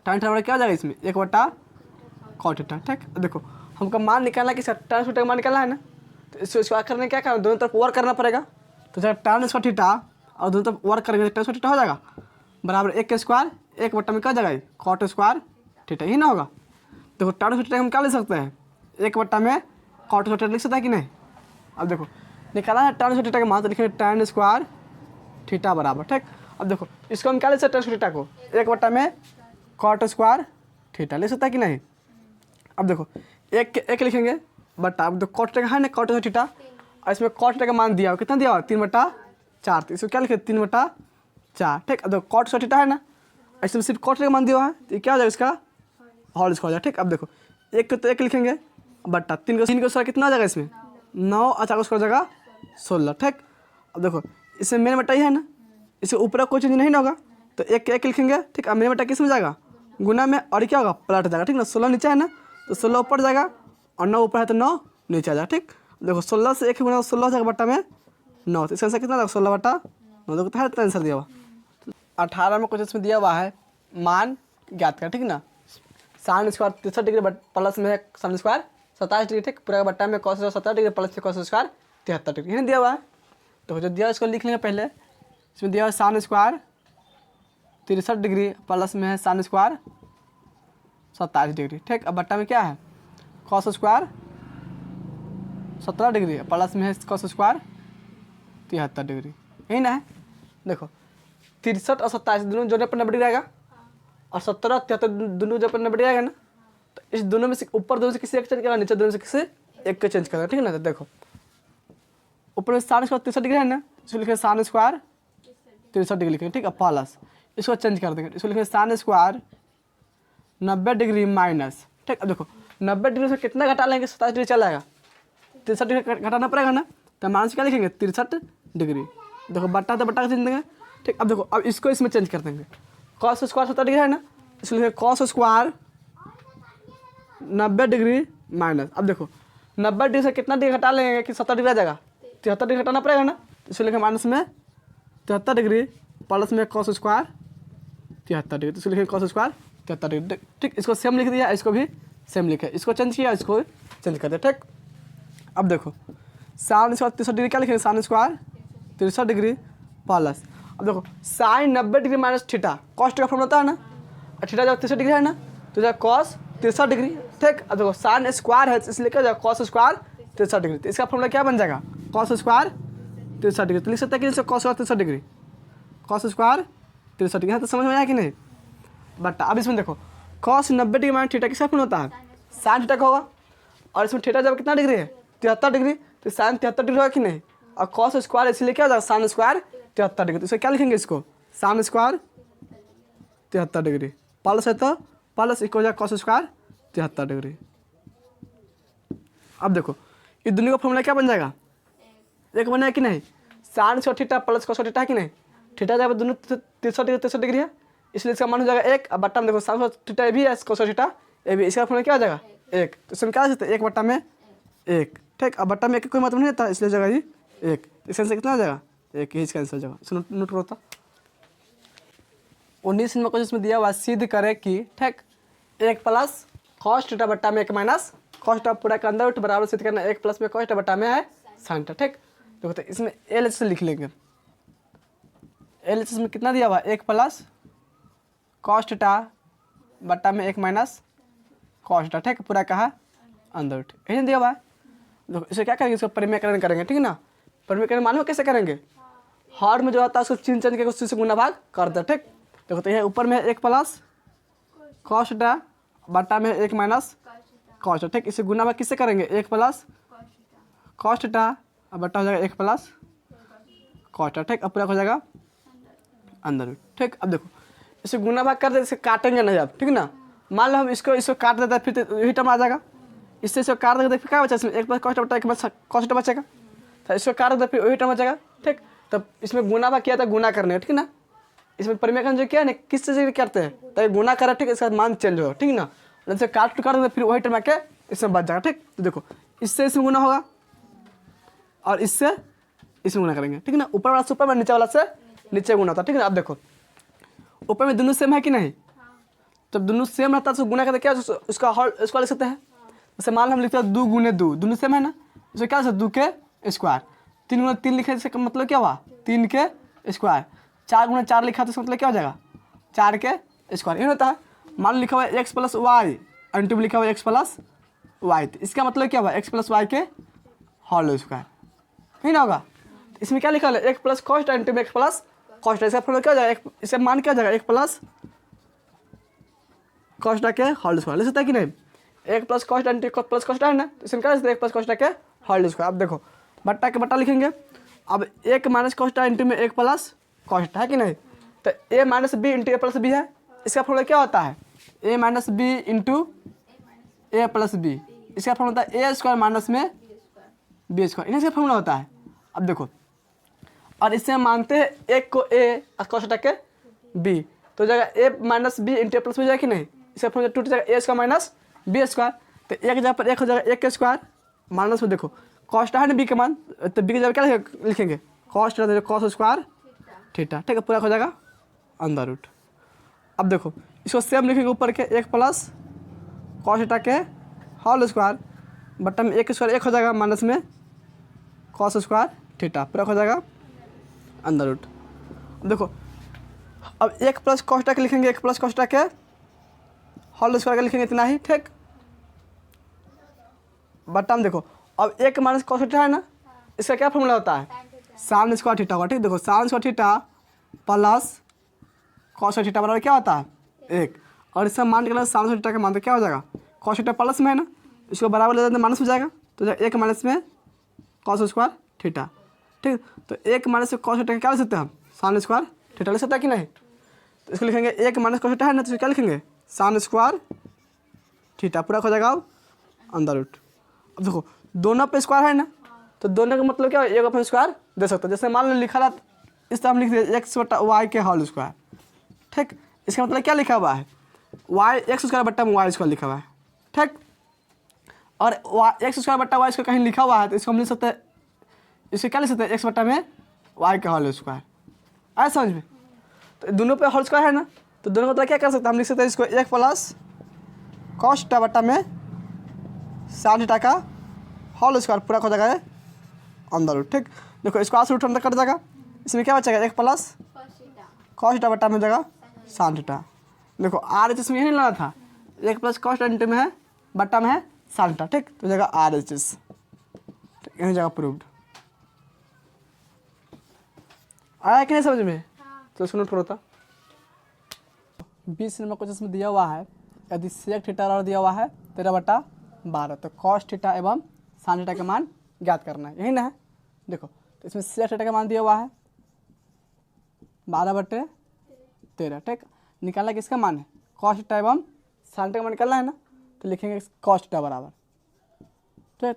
tan थीटा क्या हो जाएगा इसमें 1/cot थीटा। ठीक, देखो हमको मान निकालना है, किसका tan थीटा का मान निकालना है ना, तो इसको करने क्या करना, दोनों तरफ वर्क करना पड़ेगा। तो जब tan स्क्वायर थीटा और दोनों तरफ वर्क करेंगे tan स्क्वायर थीटा हो जाएगा बराबर 1 का स्क्वायर 1 में क्या हो जाएगा cot स्क्वायर थीटा ही ना होगा। देखो tan स्क्वायर थीटा हम क्या ले सकते हैं 1 में cot स्क्वायर थीटा लिख सकते हैं कि नहीं। अब देखो निकाला है tan स्क्वायर थीटा का मान, तो लिखेंगे tan स्क्वायर थीटा बराबर। ठीक, अब देखो इसको हम क्या ले सकते हैं tan स्क्वायर थीटा को 1 में cot स्क्वायर थीटा ले सकता है कि नहीं। अब देखो एक लिखेंगे बटा, अब देखो cot थीटा है ना cot स्क्वायर थीटा, और इसमें cot थीटा का मान दिया हो कितना दिया हो 3/4, तो इसको क्या लिखे 3/4। ठीक, अब देखो cot स्क्वायर थीटा है ना, इसमें सिर्फ cot थीटा का मान दिया हुआ है, तो क्या हो जाएगा इसका होल स्क्वायर हो जाएगा। ठीक, अब देखो एक तो एक लिखेंगे बटा 3 को स्क्वायर कितना आ जाएगा इसमें 9, और 4 को स्क्वायर हो जाएगा 16। ठीक, अब देखो इसमें मेन बटा ही है ना, इसके ऊपर कोई चीज़ नहीं ना होगा, तो एक लिखेंगे। ठीक, अब मेन बटा किस में जाएगा गुना में, और क्या होगा पलट जाएगा। ठीक ना, 16 नीचे है ना, तो 16 ऊपर जाएगा, और 9 ऊपर है तो 9 नीचे आ जाएगा। ठीक, देखो 16 से 1 गुना 16 हो जाएगा बट्टा में 9, तो इसका आंसर कितना 16/9। देखो तो आंसर दिया हुआ। 18 में क्वेश्चन में दिया हुआ है मान ज्ञात कर। ठीक ना, sin स्क्वायर 63 डिग्री प्लस में sin स्क्वायर 27 डिग्री। ठीक, पूरा बट्टा में cos 17 degree plus cos square 73 degree दिया हुआ है। तो जो दिया इसको लिख लेंगे पहले, इसमें दिया हुआ sin स्क्वायर 63 डिग्री प्लस में है sin स्क्वायर 27 डिग्री। ठीक, अब बट्टा में क्या है cos स्क्वायर 17 डिग्री प्लस में है cos स्क्वायर 73 डिग्री, यही ना है। देखो 63 और 27 दोनों जोड़ने पर 90 डिग्री आएगा, और 17 और 73 दोनों जोड़ने पर 90 डिग्री आएगा ना, तो इस दोनों में से ऊपर दोनों से किसी एक चेंज करेगा, नीचे दोनों से किसी एक का चेंज करेगा। ठीक है ना, तो देखो ऊपर में sin स्क्वायर 63 डिग्री है ना, इसको लिखेंगे sin स्क्वायर 63 डिग्री लिखेंगे। ठीक है, प्लस इसको चेंज कर देंगे, इसको लिखेंगे sin स्क्वायर 90 डिग्री माइनस। ठीक, अब देखो 90 डिग्री से कितना घटा लेंगे 27 डिग्री चला आएगा, 63 डिग्री घटाना पड़ेगा ना, तो माइनस क्या लिखेंगे 63 डिग्री। देखो बट्टा तो बट्टा का चेंज देंगे, ठीक। अब देखो अब इसको इसमें चेंज कर देंगे, कॉस स्क्वायर 70 डिग्री है ना, इसलिए कॉस स्क्वायर 90 डिग्री माइनस। अब देखो 90 डिग्री से कितना डिग्री घटा लेंगे कि 70 डिग्री आ जाएगा, 73 डिग्री घटाना पड़ेगा ना, इसलिए माइनस में 73 डिग्री प्लस में कॉस स्क्वायर 73 डिग्री, तो लिखेंगे कॉस स्क्वायर 73 डिग्री, ठीक। इसको सेम लिख दिया, इसको भी सेम लिखे, इसको चेंज किया, इसको चेंज कर दिया, ठीक। अब देखो साइन स्क्वायर 63 डिग्री क्या लिखेंगे, साइन स्क्वायर 63 डिग्री प्लस, अब देखो sine 90 degree minus theta, cos का फॉर्मूला होता है ना, और थीटा जब 63 डिग्री है ना तो जब कॉस 63 डिग्री, ठीक। अब देखो साइन स्क्वायर है इसलिए क्या जाएगा कॉस स्क्वायर 63 डिग्री, तो इसका फॉर्मूला क्या बन जाएगा कॉस स्क्वायर 63 डिग्री, तो लिख सकते हैं कि cos square 63 degree, cos square 63 degree है, तो समझ में आया कि नहीं। बट अब इसमें देखो कॉस 90 डिग्री माइनस थीटा किसका फॉर्मूला होता है, साइन थीटा का होगा, और इसमें थीटा जब कितना डिग्री है 73 डिग्री, तो साइन 73 डिग्री होगा कि नहीं, और कॉस स्क्वायर इसलिए क्या हो जाएगा साइन स्क्वायर 73 डिग्री, तो इसे क्या लिखेंगे, इसको साइन स्क्वायर 73 डिग्री प्लस है तो प्लस इक्वल हो जाएगा कॉस स्क्वायर 73 डिग्री। अब देखो ये दोनों का फॉर्मूला क्या बन जाएगा, एक बना है कि नहीं, sign square theta plus cos theta है कि नहीं, थीटा जब दोनों 63 डिग्री है इसलिए इसका मान हो जाएगा 1। अब बट्टा में देखो साइन स्क्वायर थीटा भी है, कॉस थीटा ये भी, इसका फॉर्मूला क्या हो जाएगा 1, तो इसमें क्या आ सकता है 1 बट्टा में 1, ठीक। अब बट्टा में 1 कोई मतलब नहीं रहता, इसलिए जगह ये 1, इसका आंसर कितना आ जाएगा 1, इसका आंसर हो जाएगा, इसको नोट करो तो। 19 नंबर क्वेश्चन में दिया हुआ सिद्ध करे कि, ठीक, 1 प्लस कॉस थीटा बट्टा में 1 माइनस कॉस थीटा पूरा के अंदर बराबर सिद्ध करना, 1 प्लस में कॉस थीटा बट्टा में है साइन थीटा, ठीक। देखो तो इसमें LHS लिख लेंगे, LHS में कितना दिया हुआ 1 प्लस कॉस थीटा बट्टा में 1 माइनस कॉस थीटा, ठीक, पूरा कहा अंदर, ठीक, यही दिया हुआ है। देखो इसे क्या करेंगे, इसको परिमेयकरण करेंगे, ठीक है ना। परिमेयकरण मालूम कैसे करेंगे, हर में जो आता है उसको चिन्ह चेंज करके उससे गुना भाग कर दे, ठीक। देखो तो ये ऊपर में 1 प्लस कॉस थीटा बट्टा में 1 माइनस कॉस थीटा, ठीक। इसे गुना भाग किससे करेंगे 1 प्लस कॉस थीटा अब बट्टा हो जाएगा 1 प्लस कॉस थीटा, ठीक। अब पूरा हो जाएगा अंदर, ठीक। अब देखो इसे गुना भाग कर दे, इसे काटेंगे नहीं अब, ठीक ना। मान लो हम इसको काट देते हैं फिर तो यही टर्म आ जाएगा, इससे इसको काट देते फिर क्या बचा इसमें 1 प्लस कॉस थीटा बट्टा 1 प्लस कॉस थीटा बचेगा, तो इसको काट देते फिर वही टर्म बचेगा, ठीक। तब इसमें गुना भाग किया था गुना करने, ठीक ना। इसमें परिमेयकरण जो किया है ना किस चीज़ करते हैं, तो गुना करा, ठीक, इसका मान चेंज होगा, ठीक ना। जैसे काट देते फिर वही टर्म आके इसमें बच जाएगा, ठीक। तो देखो इससे इसमें गुना होगा और इससे इसमें गुना करेंगे, ठीक ना। ऊपर वाला से ऊपर में, नीचे वाला से नीचे गुना होता है, ठीक ना। अब देखो ऊपर में दोनों सेम है कि नहीं, जब दोनों सेम रहता है तो गुना करते क्या उसका हॉल स्क्वायर लिख सकते हैं। जैसे मान लो हम लिखते हैं 2 गुने 2, दोनों सेम है ना, इसमें क्या 2 के स्क्वायर, 3 गुना 3 लिखे इसका मतलब क्या हुआ 3 के स्क्वायर, 4 गुना 4 लिखा तो इसका मतलब क्या हो जाएगा 4 के स्क्वायर, ये होता है। मान लो लिखा हुआ है x प्लस वाई, अंटू लिखा हुआ है x प्लस वाई, तो इसका मतलब क्या हुआ x प्लस वाई के होल स्क्वायर, नहीं ना होगा। तो इसमें क्या लिखा है 1 प्लस कॉस्ट अंटू में x प्लस कॉस्ट, इसका फॉर्मूला क्या हो जाएगा, इसका मान क्या हो जाएगा 1 प्लस कॉस्ट के होल स्क्वायर, ले सकता है कि नहीं। 1 plus cost unto plus cost है ना, तो इसमें क्या लिखते हैं 1 प्लस कॉस्ट के होल स्क्वायर। अब देखो बट्टा के बट्टा लिखेंगे, अब 1 माइनस कॉस्ट इंटू में 1 प्लस कॉस्ट है कि नहीं, तो a minus B into A plus B है, इसका फॉर्मूला क्या होता है a minus B into A plus B, इसका फॉर्मूला होता है a स्क्वायर माइनस में b स्क्वायर, इन्हीं से फॉर्मूला होता है। अब देखो और इससे हम मानते हैं एक को a कॉस्ट के b, तो जाएगा a minus B into A plus B जाएगा कि नहीं, इसका फॉर्मूला टूट जाएगा a square minus b square, तो एक जगह पर 1 हो जाएगा 1 के स्क्वायर माइनस में देखो कॉस्ट है ना b का मान, तो b की जगह क्या लिखेंगे कॉस्ट कॉस स्क्वायर थीटा, ठीक है, पूरा हो जाएगा अंदर रूट। अब देखो इसको सेम लिखेंगे ऊपर के 1 प्लस कॉस थीटा के होल स्क्वायर बट्टा में 1 स्क्वायर 1 हो जाएगा माइनस में कॉस स्क्वायर थीटा, पूरा हो जाएगा अंदर रूट। देखो अब 1 प्लस कॉस थीटा के लिखेंगे 1 प्लस कॉस थीटा के होल स्क्वायर का लिखेंगे इतना ही, ठीक। बट्टा में देखो अब 1 माइनस कॉस थीटा है ना, इसका क्या फॉर्मूला होता है साइन स्क्वायर थीटा होगा, ठीक। देखो sign square theta plus cos theta बराबर क्या होता है 1, और इसका मान निकालना साइन स्क्वायर थीटा का मान तो क्या हो जाएगा कॉस थीटा प्लस में है ना, इसको बराबर ले जाते माइनस हो जाएगा, तो 1 माइनस में कॉस स्क्वायर थीटा, ठीक। तो 1 माइनस कॉस थीटा क्या ले सकते हैं हम साइन स्क्वायर थीटा ले सकते हैं कि नहीं, तो इसको लिखेंगे 1 माइनस कॉस थीटा है ना, तो क्या लिखेंगे साइन स्क्वायर थीटा, पूरा हो जाएगा अंदर रूट। अब देखो दोनों पे स्क्वायर है ना, तो दोनों का मतलब क्या है, एक अपन स्क्वायर दे सकते हैं। जैसे मान लो लिखा रहा इस तरह हम लिख दिए एक्स बटा वाई के होल स्क्वायर, ठीक। इसका मतलब क्या लिखा हुआ है, वाई एक्स स्क्वायर बट्टा वाई स्क्वायर लिखा हुआ है, ठीक। और एक्स स्क्वायर बट्टा वाई स्क्वायर कहीं लिखा हुआ है तो इसको हम लिख सकते हैं, इसको क्या लिख सकते हैं, एक्स बट्टा में वाई का होल स्क्वायर। आया समझ में? तो दोनों पे होल स्क्वायर है ना, तो दोनों का मतलब क्या कर सकते हैं, हम लिख सकते हैं इसको एक प्लस कॉस थीटा बट्टा में साइन थीटा का होल स्क्वायर पूरा हो जाएगा अंदर, ठीक। देखो इसको आस रूट अंदर कट जाएगा, इसमें क्या बचेगा, एक प्लस कॉस थीटा बट्टा में हो जाएगा साइन थीटा। देखो आर एच एस में यही नहीं लाना था, एक प्लस कॉस थीटा में है बट्टा में है साइन थीटा, ठीक। तो जगह आर एच एस, यही जगह प्रूव्ड। आया कि नहीं समझ में? तो इसको नोट करो था। 20 नंबर क्वेश्चन में दिया हुआ है, यदि सेक थीटा और दिया हुआ है 13/12, तो कॉस थीटा एवं साइन थीटा का मान ज्ञात करना है, यही ना है। देखो तो इसमें सेक थीटा का मान दिया हुआ है 12/13, ठीक। निकालना किसका मान है, कॉस थीटा एवं साइन थीटा का मान निकालना है ना, तो लिखेंगे कॉस थीटा बराबर, ठीक।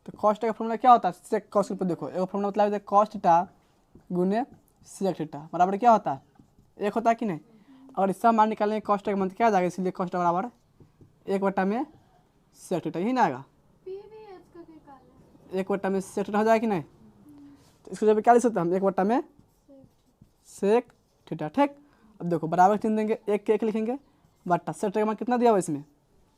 तो कॉस थीटा का फॉर्मूला क्या होता है, सेक कॉस के ऊपर देखो एक फॉर्मूला मतलब कॉस थीटा गुने सेक थीटा बराबर क्या होता है, एक होता है कि नहीं। अगर इसका मान निकालेंगे कॉस थीटा का मान क्या आ जाएगा, इसलिए कॉस थीटा बराबर 1/में सेक थीटा, यही ना आएगा, 1/में सेक थीटा हो जाएगा कि नहीं। तो इसको जब क्या लिख सकते हैं हम, 1/में सेक थीटा, ठीक। अब देखो बराबर चिन्ह देंगे, एक के एक लिखेंगे बट्टा, सेक थीटा का मान कितना दिया हुआ इसमें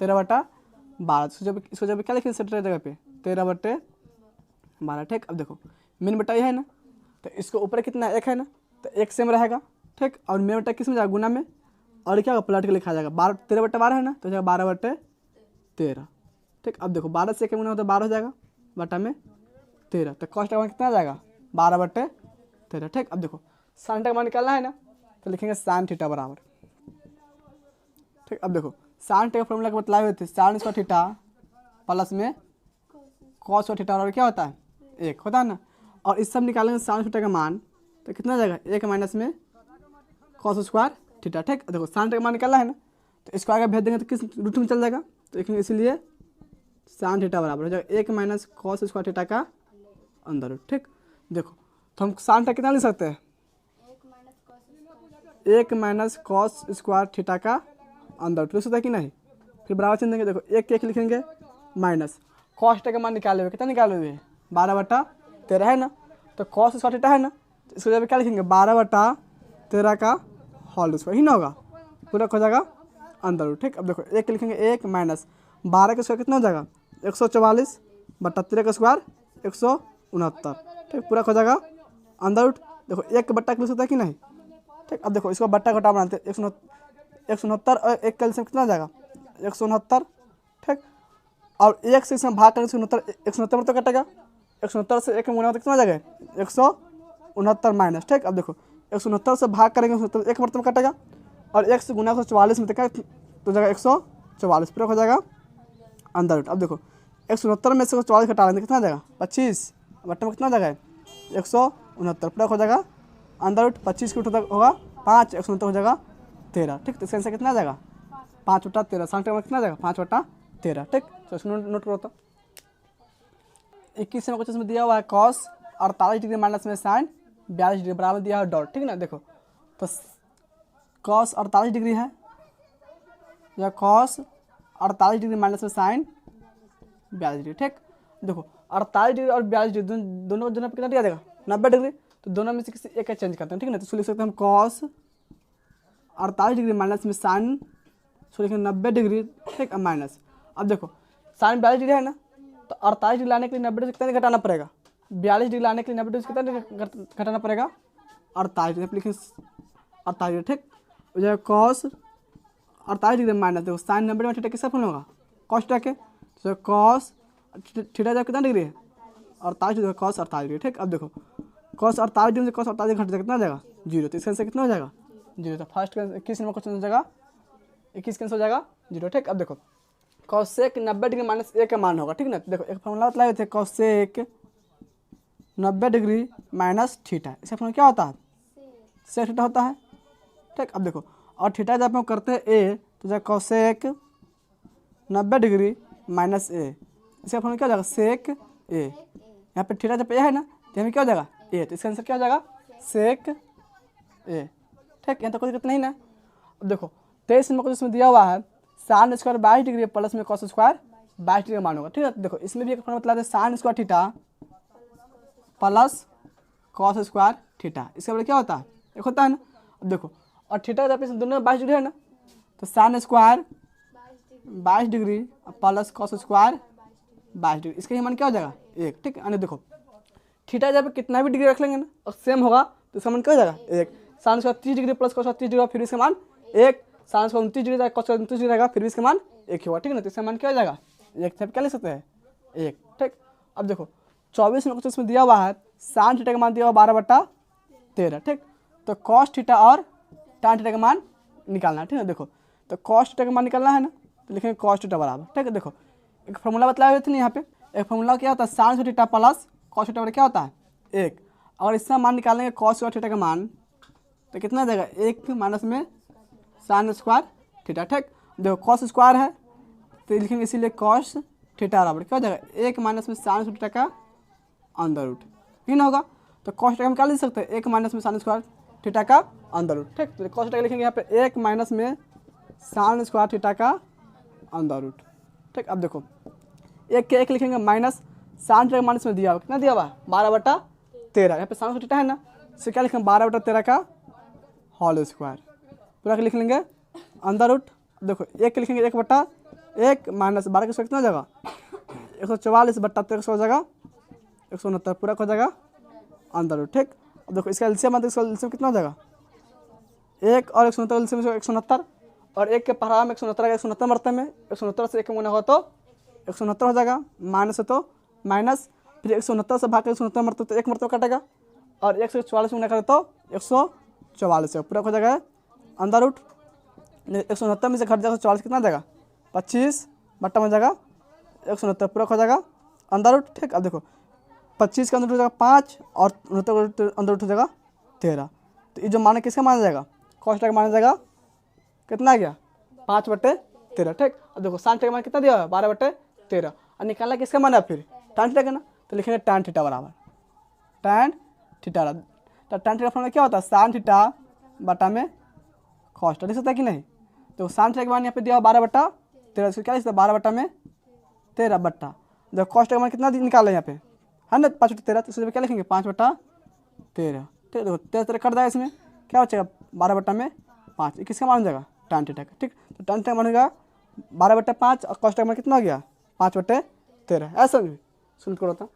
13/12, इसको जब क्या लिखेंगे सेक थीटा जगह पे 13/12, ठीक। अब देखो मेन बटा ये है ना, तो इसको ऊपर कितना एक है ना, तो एक सेम रहेगा, ठीक। और मेन बटा किस में जाएगा, गुना में, और क्या होगा पलट के लिखा जाएगा 13/12 है ना, तो जाएगा 12/13, ठीक। अब देखो 12 से एक गुना होता है 12 हो जाएगा बटा में 13, तो कॉस्ट का मान कितना आ जाएगा 12/13, ठीक। अब देखो साइन थीटा का मान निकालना है ना, तो लिखेंगे साइन थीटा बराबर, ठीक। अब देखो साइन थीटा का फॉर्मूला का बतलाए हुए थे, साइन स्क्वायर थीटा प्लस में कॉस स्क्वायर थीटा और क्या होता है, एक होता है ना। और इस सब निकालेंगे साइन थीटा का मान, तो कितना जाएगा, एक माइनस में कॉस स्क्वायर थीटा, ठीक। देखो साइन थीटा का मान निकालना है ना, तो इसको आगे भेज देंगे तो किस रूट में चल जाएगा, तो लिखेंगे इसीलिए साइन थीटा बराबर हो जाएगा 1 माइनस कॉस स्क्वायर थीटा का अंदर रूट, ठीक। देखो तो हम साइन थीटा कितना लिख सकते हैं, 1 माइनस कॉस स्क्वायर थीटा का अंदर रूट लिख सकते हैं कि नहीं। फिर बराबर चिन्ह देंगे, देखो एक के एक लिखेंगे माइनस कॉस थीटा का मान निकाले हुए, कितना निकाले हुए 12/13 है ना, तो कॉस स्क्वायर थीटा है ना, तो इसको जब क्या लिखेंगे 12/13 का होल स्क्वायर, ही ना होगा पूरा हो जाएगा अंदर रूट, ठीक। अब देखो एक लिखेंगे एक माइनस 12 का स्क्वायर कितना हो जाएगा 144/13 का स्क्वायर 169, ठीक। पूरा हो जाएगा अंदर रूट। देखो एक बट्टा लिख सकता है कि नहीं, ठीक। अब देखो इसको बट्टा घटा बनाते हैं, 169 और एक का कितना हो जाएगा 169, ठीक। और एक से इसमें भाग करेंगे 169 में तो कटेगा, 169 से एक में गुना कितना आ जाएगा 169 माइनस, ठीक। अब देखो 169 से भाग करेंगे 169 एक में कटेगा, और एक से गुना 144 में तो जाएगा 144 पूरा हो जाएगा अंदर रूट। अब देखो 169 में से 144 घटा लेंगे कितना आ जाएगा 25, बट्टे में कितना आ जाएगा 169 पूरा हो जाएगा अंदर रूट, 25 के रूट होगा 5, 169 हो जाएगा 13, ठीक। तो इसका आंसर कितना आ जाएगा 5/13, साइन थीटा कितना आ जाएगा 5/13, ठीक। तो इसको नोट करो तो 21 में क्वेश्चन में दिया हुआ है कॉस 48 डिग्री माइनस में साइन 42 डिग्री बराबर दिया है डॉट, ठीक ना। देखो तो कॉस 48 डिग्री है या कॉस 48 डिग्री माइनस में साइन 42 डिग्री, ठीक। देखो 48 डिग्री और 42 डिग्री दोनों पे कितना दिया जाएगा 90 डिग्री, तो दोनों में से किसी एक का चेंज करते हैं, ठीक ना। तो इसको लिख सकते हैं हम कॉस 48 डिग्री माइनस में साइन, सो लिखेंगे 90 डिग्री, ठीक माइनस। अब देखो साइन 42 डिग्री है ना, तो 48 डिग्री लाने के लिए 90 डिग्री कितना घटाना पड़ेगा, 42 डिग्री लाने के लिए 90 डिग्री कितना घटाना पड़ेगा 48 डिग्री, लिखें 48 डिग्री, ठीक। हो जाएगा कॉस 48 डिग्री माइनस, देखो साइन 90 में थीटा किसका फॉर्मूला होगा कॉस थीटा के, तो कॉस थीटा जब कितना डिग्री है 48 डिग्री, कॉस 48 डिग्री, ठीक। अब देखो कॉस 48 डिग्री से कॉस 48 डिग्री घट जाएगा कितना हो जाएगा 0, तो इसका आंसर कितना हो जाएगा 0। तो फर्स्ट 21 नंबर क्वेश्चन हो जाएगा 21 कैंसिल हो जाएगा 0, ठीक। अब देखो कॉसेक 90 डिग्री माइनस ए का मान होगा, ठीक ना। देखो एक फॉर्मूला बताए थे कॉसेक 90 डिग्री माइनस थीटा, इसका फॉर्मूला क्या होता है सेक थीटा होता है, ठीक। अब देखो और थीटा जब हम करते हैं ए, तो जब कॉसेक 90 डिग्री माइनस ए, इसका फॉर्मूला क्या हो जाएगा सेक ए। यहाँ पे थीटा जब ए है ना तो यहाँ पे क्या हो जाएगा ए, तो इसका आंसर क्या हो जाएगा सेक ए। ठीक, यहाँ तो कोई दिक्कत नहीं ना। अब देखो 23 नंबर को इसमें दिया हुआ है साइन स्क्वायर 22 डिग्री प्लस में कॉस स्क्वायर 22 डिग्री का मान होगा। ठीक है, देखो इसमें भी एक फॉर्मूला बतला दे sine square theta plus cos square theta, इसका मतलब क्या होता है एक होता है ना। अब देखो और थीटा जब इसमें दोनों 22 डिग्री है ना तो sine square 22 degree plus cos square 22 degree, इसका मान क्या हो जाएगा एक। ठीक है, देखो थीटा जब कितना भी डिग्री रख लेंगे ना और सेम होगा तो इसका मान क्या हो जाएगा एक। Sine square 30 degree plus cos 30 degree फिर इसका मान एक, sine square 29 degree cos 29 degree रहेगा फिर भी इसका मान एक ही होगा। ठीक है ना, तो इसका मान क्या हो जाएगा एक। क्या लिख सकते हैं एक। ठीक, अब देखो 24 में कुछ इसमें दिया हुआ है साइन थीटा का मान दिया हुआ 12/13। ठीक, तो कॉस थीटा और टैन थीटा का मान निकालना है। ठीक है, देखो तो कॉस थीटा का मान निकालना है ना तो लिखेंगे कॉस थीटा बराबर। ठीक है, देखो एक फॉर्मूला बताया हुए थे ना यहाँ पे, एक फॉर्मूला क्या होता है sine theta plus cos theta क्या होता है एक। अगर इसका मान निकालेंगे कॉस थीटा का मान तो कितना जाएगा एक माइनस में साइन स्क्वायर थीटा। ठीक, देखो कॉस स्क्वायर है तो लिखेंगे इसीलिए कॉस थीटा बराबर क्या हो जाएगा एक माइनस में साइन थीटा का अंडर रूट, ही ना होगा। तो कॉस थीटा हम क्या लिख सकते हैं एक माइनस में साइन स्क्वायर थीटा का अंडर रूट। ठीक, तो कॉस थीटा लिखेंगे यहाँ पे एक माइनस में साइन स्क्वायर थीटा का अंडर रूट। ठीक, अब देखो एक के एक लिखेंगे माइनस साइन थीटा माइनस में दिया हुआ कितना दिया हुआ 12/13, यहाँ पे साइन थीटा है ना इसे क्या लिखेंगे 12/13 का होल स्क्वायर पूरा लिख लेंगे अंडर रूट। देखो एक के लिखेंगे 1/1 माइनस 12 का स्क्वायर कितना हो जाएगा 144/13 हो जाएगा 169 पूरा हो जाएगा अंदर रूट। ठीक, अब देखो इसका एलसीएम इसका एलसीएम कितना हो जाएगा एक और 169 एलसीएम 169 और एक के पहाड़ा में 169 का 169 मरते में 169 से एक गुना हो तो 169 हो जाएगा माइनस है तो माइनस फिर 169 से भाग के 169 मरते तो एक मरते कटेगा और 144 गुना करे तो 144 पूरा हो जाएगा अंदर रूट। 169 में से घट जाएगा 144 कितना जाएगा 25 बट्टा में जाएगा 169 पूरा हो जाएगा अंदर रूट। ठीक, अब देखो 25 का अंदर हो जाएगा 5 और 69 अंदर उठ जाएगा 13, तो ये जो मान किसका माना जाएगा कॉस का माना जाएगा कितना आ गया 5/13। ठीक, अब देखो साइन थीटा का मान कितना दिया है 12/13 और निकालना किसका माना फिर टैन थीटा का ना तो लिखेंगे टैन थीटा बराबर टैन थीटा। तो टैन थीटा फॉर्मूला क्या होता है साइन थीटा बटा में कॉस थीटा लिख सकता है कि नहीं। तो साइन थीटा का मान यहाँ पे दिया 12/13 इसको क्या लिख सकते हैं 12/13 बट्टा देखो कॉस का मान कितना निकाला यहाँ पे है ना 5/13 तो इसमें क्या लिखेंगे 5/13। ठीक है, देखो 13 कट जाएगा इसमें क्या हो जाएगा 12/5 किसका मान हो जाएगा टैन थीटा का। ठीक, तो टैन थीटा का मान होगा 12/5 और कॉस का मान कितना हो गया 5/13 ऐसा भी सुन करो तो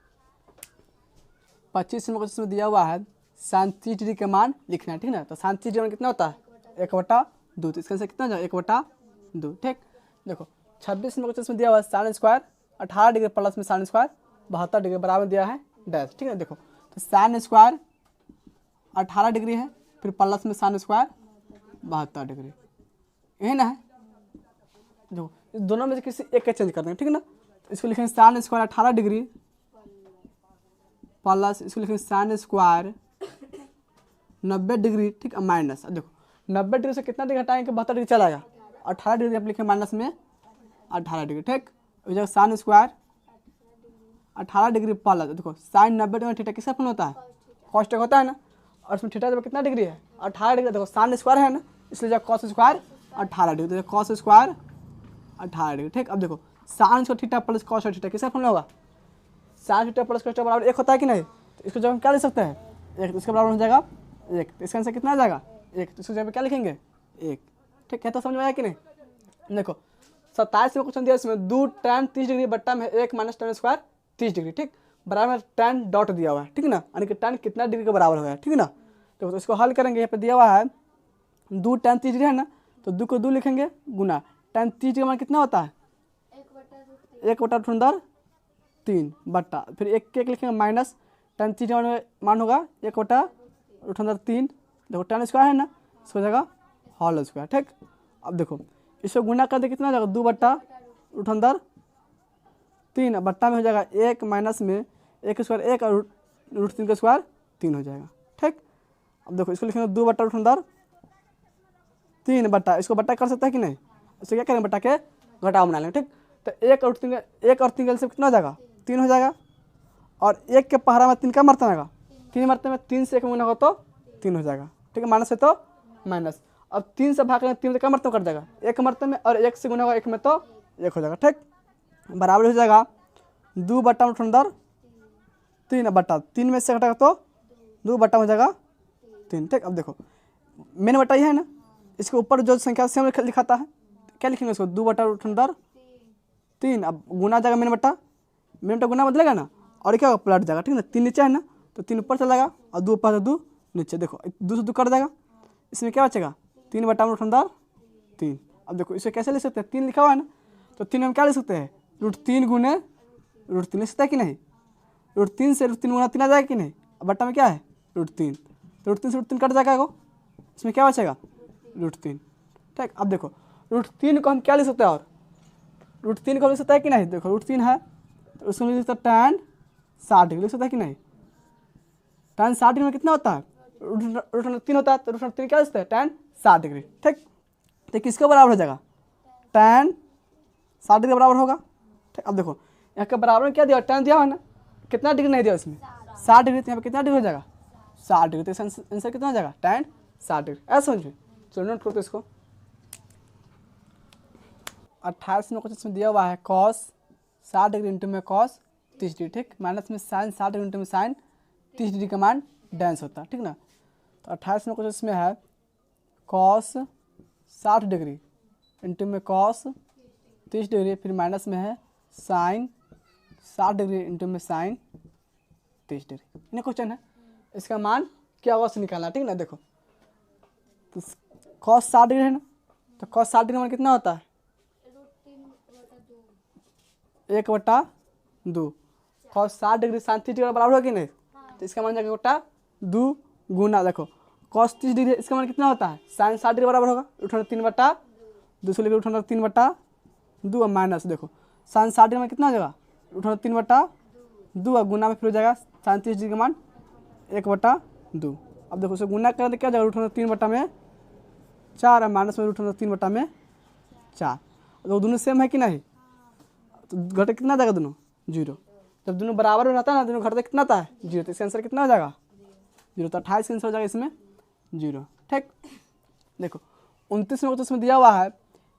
25 में कुछ इसमें दिया हुआ है साइन 30 डिग्री का मान लिखना है। ठीक है ना, तो साइन 30 डिग्री का मान कितना होता है 1/2 तो इसका आंसर कितना जाएगा 1/2। ठीक, देखो 26 में कुछ इसमें दिया हुआ है साइन स्क्वायर 18 डिग्री प्लस में साइन स्क्वायर 72 डिग्री बराबर दिया है डैश। ठीक है, देखो तो साइन स्क्वायर 18 डिग्री है फिर प्लस में साइन स्क्वायर 72 डिग्री यही ना है। देखो इस दोनों में से किसी एक का चेंज कर देंगे। ठीक है ना, तो इसको लिखेंगे साइन स्क्वायर 18 डिग्री प्लस इसको लिखेंगे साइन स्क्वायर 90 डिग्री। ठीक है, माइनस देखो 90 डिग्री से कितना डिग्री हटाएंगे 72 डिग्री चला आएगा 18 डिग्री आप लिखेंगे माइनस में 18 डिग्री। ठीक, साइन स्क्वायर 18 डिग्री प्लस देखो साइन 90 डिग्री थीटा किसका फॉर्मूला होता है कॉस थीटा होता है ना और इसमें थीटा जब कितना डिग्री है 18 डिग्री देखो साइन स्क्वायर है ना इसलिए जब कॉस स्क्वायर 18 डिग्री तो कॉस स्क्वायर 18 डिग्री। ठीक, अब देखो sign square theta plus cos theta किसका फॉर्मूला होगा sine theta plus cos theta बराबर एक होता है कि नहीं। तो इसको जब हम क्या लिख सकते हैं एक, तो इसका बराबर हो जाएगा एक, तो इसका आंसर कितना आ जाएगा एक, तो इसको जब क्या लिखेंगे एक। ठीक है, तो समझ में आया कि नहीं। देखो 27 में क्वेश्चन दिया इसमें 2 tan 30 डिग्री बट्टा में 1 माइनस tan स्क्वायर 30 डिग्री। ठीक, बराबर में tan डॉट दिया हुआ है। ठीक है ना, यानी कि tan कितना डिग्री के बराबर होगा। ठीक है ना, तो इसको हल करेंगे यहाँ पे दिया हुआ है 2 tan 30 डिग्री है ना तो 2 को 2 लिखेंगे गुना tan 30 डिग्री का मान कितना होता है 1/√3 बट्टा फिर एक लिखेंगे माइनस tan 30 डिग्री मान होगा 1/√3 देखो tan स्क्वायर है ना इसको हो जाएगा होल स्क्वायर। ठीक, अब देखो इसको गुना कर दे कितना हो जाएगा 2/√3 बट्टा में हो जाएगा 1 माइनस में 1 स्क्वायर 1 और √3 का स्क्वायर 3 हो जाएगा। ठीक, अब देखो इसको लिखेंगे 2/√3 बट्टा इसको बट्टा कर सकता है कि नहीं इसको क्या करेंगे बट्टा के घटाव बना लेंगे। ठीक, तो एक और तीन का एलसीएम कितना हो जाएगा, 3 हो जाएगा। और एक के पहरा में 3 का मरतबा आएगा, 3 मरतबे में 3 से 1 गुना हो तो 3 हो जाएगा, ठीक है, माइनस है तो माइनस। अब 3 से भाग करेंगे 3 से क्या मरतबा कट जाएगा, 1 मरतबे में, और 1 से गुना होगा 1 में तो 1 हो जाएगा, ठीक। बराबर हो जाएगा 2 बटा अंदर 3 बटा 3 में से घटाएगा तो 2 बटा हो जाएगा 3, ठीक। अब देखो मेन बटा ये है ना, इसके ऊपर जो संख्या सेम लिखाता है, क्या लिखेंगे इसको, 2 बटा अंदर 3। अब गुना जाएगा मेन बटा गुना बदलेगा ना, और क्या होगा, पलट जाएगा, ठीक है ना। 3 नीचे है ना, तो 3 ऊपर चला जाएगा और 2 ऊपर 2 नीचे। देखो 2 से 2 कट जाएगा, इसमें क्या बचेगा, 3 बटा अंदर 3। अब देखो इसे कैसे लिख सकते हैं, 3 लिखा हुआ है ना, तो 3 हम क्या लिख सकते हैं, √3 गुने √3 लिख सकते हैं कि नहीं। √3 से √3 गुना 3 आ जाएगा कि नहीं। अब बट्टा में क्या है, √3, तो √3 से √3 कट जाएगा वो, इसमें क्या बचेगा, √3, ठीक। अब देखो √3 को हम क्या लिख सकते हैं, और √3 को लिख सकता है कि नहीं। देखो √3 है तो उसको लिख सकते हैं tan 60 लिख सकता है कि नहीं। tan 60 में कितना होता है, √3 होता है, तो √3 क्या लिखते हैं, tan 60, ठीक। तो किसके बराबर हो जाएगा, tan 60 के बराबर होगा, ठीक। अब देखो यहाँ के बराबर में क्या दिया, tan दिया हुआ है ना, कितना डिग्री नहीं दिया इसमें, 60 डिग्री, तो यहाँ पे कितना डिग्री हो जाएगा, 60 डिग्री। तो आंसर कितना हो जाएगा, tan 60। ऐसा समझिए, चलो नोट करो तो इसको। 28 में कुछ इसमें दिया हुआ है cos 60 डिग्री इंटू में cos 30 डिग्री, ठीक। माइनस में sin 60 डिग्री इंटू में sin 30 डिग्री का मान डांस होता है, ठीक ना। तो 28 में कुछ इसमें है cos 60 डिग्री इंटू में cos 30 डिग्री, फिर माइनस में है sin 60 डिग्री इंटू में sin 30 डिग्री। इन्हें क्वेश्चन है, इसका मान क्या होगा से निकालना, ठीक ना। देखो तो cos 60 डिग्री है ना, तो cos 60 डिग्री का मान कितना होता है, 1/2। cos 60 डिग्री sin 30 डिग्री का बराबर होगा कि नहीं, तो इसका मान जाएगा 1/2 गुना, देखो cos 30 डिग्री इसका मान कितना होता है, sin 60 डिग्री बराबर होगा 3/2, दूसरे लिखे 3/2 और माइनस, देखो sin 60 डिग्री में कितना हो जाएगा, 3/2 और गुना में फिर हो जाएगा sin 30 डिग्री का मान 1/2। अब देखो उसे गुना करें तो क्या जाएगा, 3/4 और माइनस में 3/4। तो दोनों सेम है कि नहीं, तो घटे कितना जाएगा, दोनों 0। जब दोनों बराबर में रहता है ना, दोनों घटते कितना आता है, 0। तो इसका आंसर कितना हो जाएगा, 0। तो 28 का आंसर हो जाएगा इसमें 0, ठीक। देखो 29 में कुछ इसमें दिया हुआ है,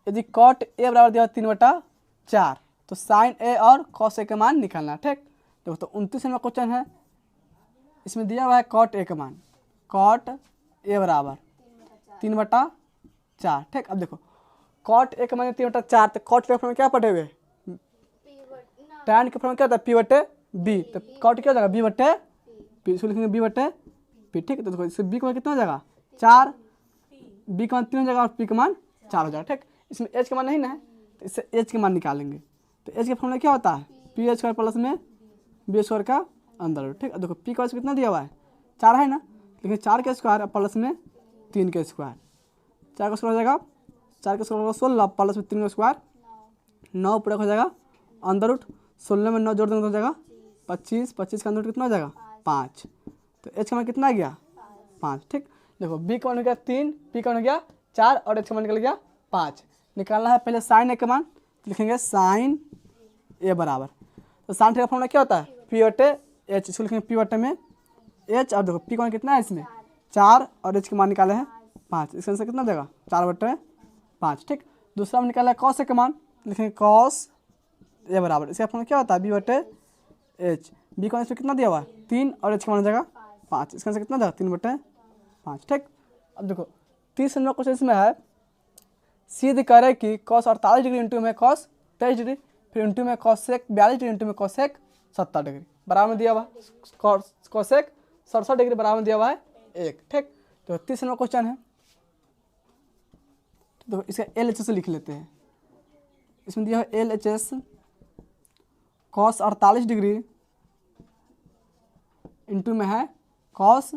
यदि cot a बराबर दिया हुआ 3/4, तो sin a और cos a का मान निकालना, ठीक। देखो तो 29 में क्वेश्चन है, इसमें दिया हुआ है cot a का मान, cot a बराबर 3/4, ठीक। अब देखो cot a का मान 3/4, तो cot के फॉर्म में क्या पढ़े हुए, tan के फॉर्म में क्या होता है, p/b, तो cot क्या हो जाएगा, b/p, इसको लिखेंगे b/p, ठीक है। तो देखो इससे b का मान कितना हो जाएगा, 4, b का मान 3 हो जाएगा और p का मान 4 हो जाएगा, ठीक। इसमें h का मान नहीं ना है, तो इससे h के मान निकालेंगे। तो h के फॉर्मूला क्या होता है, p² प्लस में b² का अंदर, ठीक। देखो p का कितना दिया हुआ है, 4 है ना, लेकिन 4 का स्क्वायर प्लस में 3 का स्क्वायर, 4 का स्क्वायर हो जाएगा, 4 का स्क्वायर 16 प्लस में 3 का स्क्वायर 9 पूरा हो जाएगा, अंदर रूट 16 में 9 जोड़ देंगे तो हो जाएगा 25, 25 का अंदर रूट कितना हो जाएगा 5। तो h का मान कितना आ गया, 5, ठीक। देखो b का मान हो गया 3, p का मान हो गया 4 और h का मान निकल गया 5। निकालना है पहले sin a का मान, तो लिखेंगे sin a बराबर, तो sin का फॉर्मूला क्या होता है, p/h, इसको लिखेंगे p में h, और देखो p का मान कितना है इसमें 4 और h का मान निकाले हैं 5, इसका आंसर कितना देगा 4/5, ठीक। दूसरा में निकाला है cos a का मान, लिखेंगे cos a बराबर, इसका फॉर्मूला क्या होता है b/h, b का इसमें कितना दिया हुआ है 3 और h का मान हो जाएगा 5, इसका आंसर कितना देगा 3/5, ठीक। अब देखो 30 नंबर क्वेश्चन इसमें है, सिद्ध करे कि cos 48 डिग्री इंटू में cos 23 डिग्री, फिर इंटू में cosec 42 डिग्री इंटू में cosec 70 डिग्री बराबर में दिया हुआ है, cosec 67 डिग्री बराबर में दिया हुआ है 1, ठीक। तो 30 नंबर क्वेश्चन है, तो इसका LHS लिख लेते हैं। इसमें दिया है LHS cos 48 डिग्री इंटू में है cos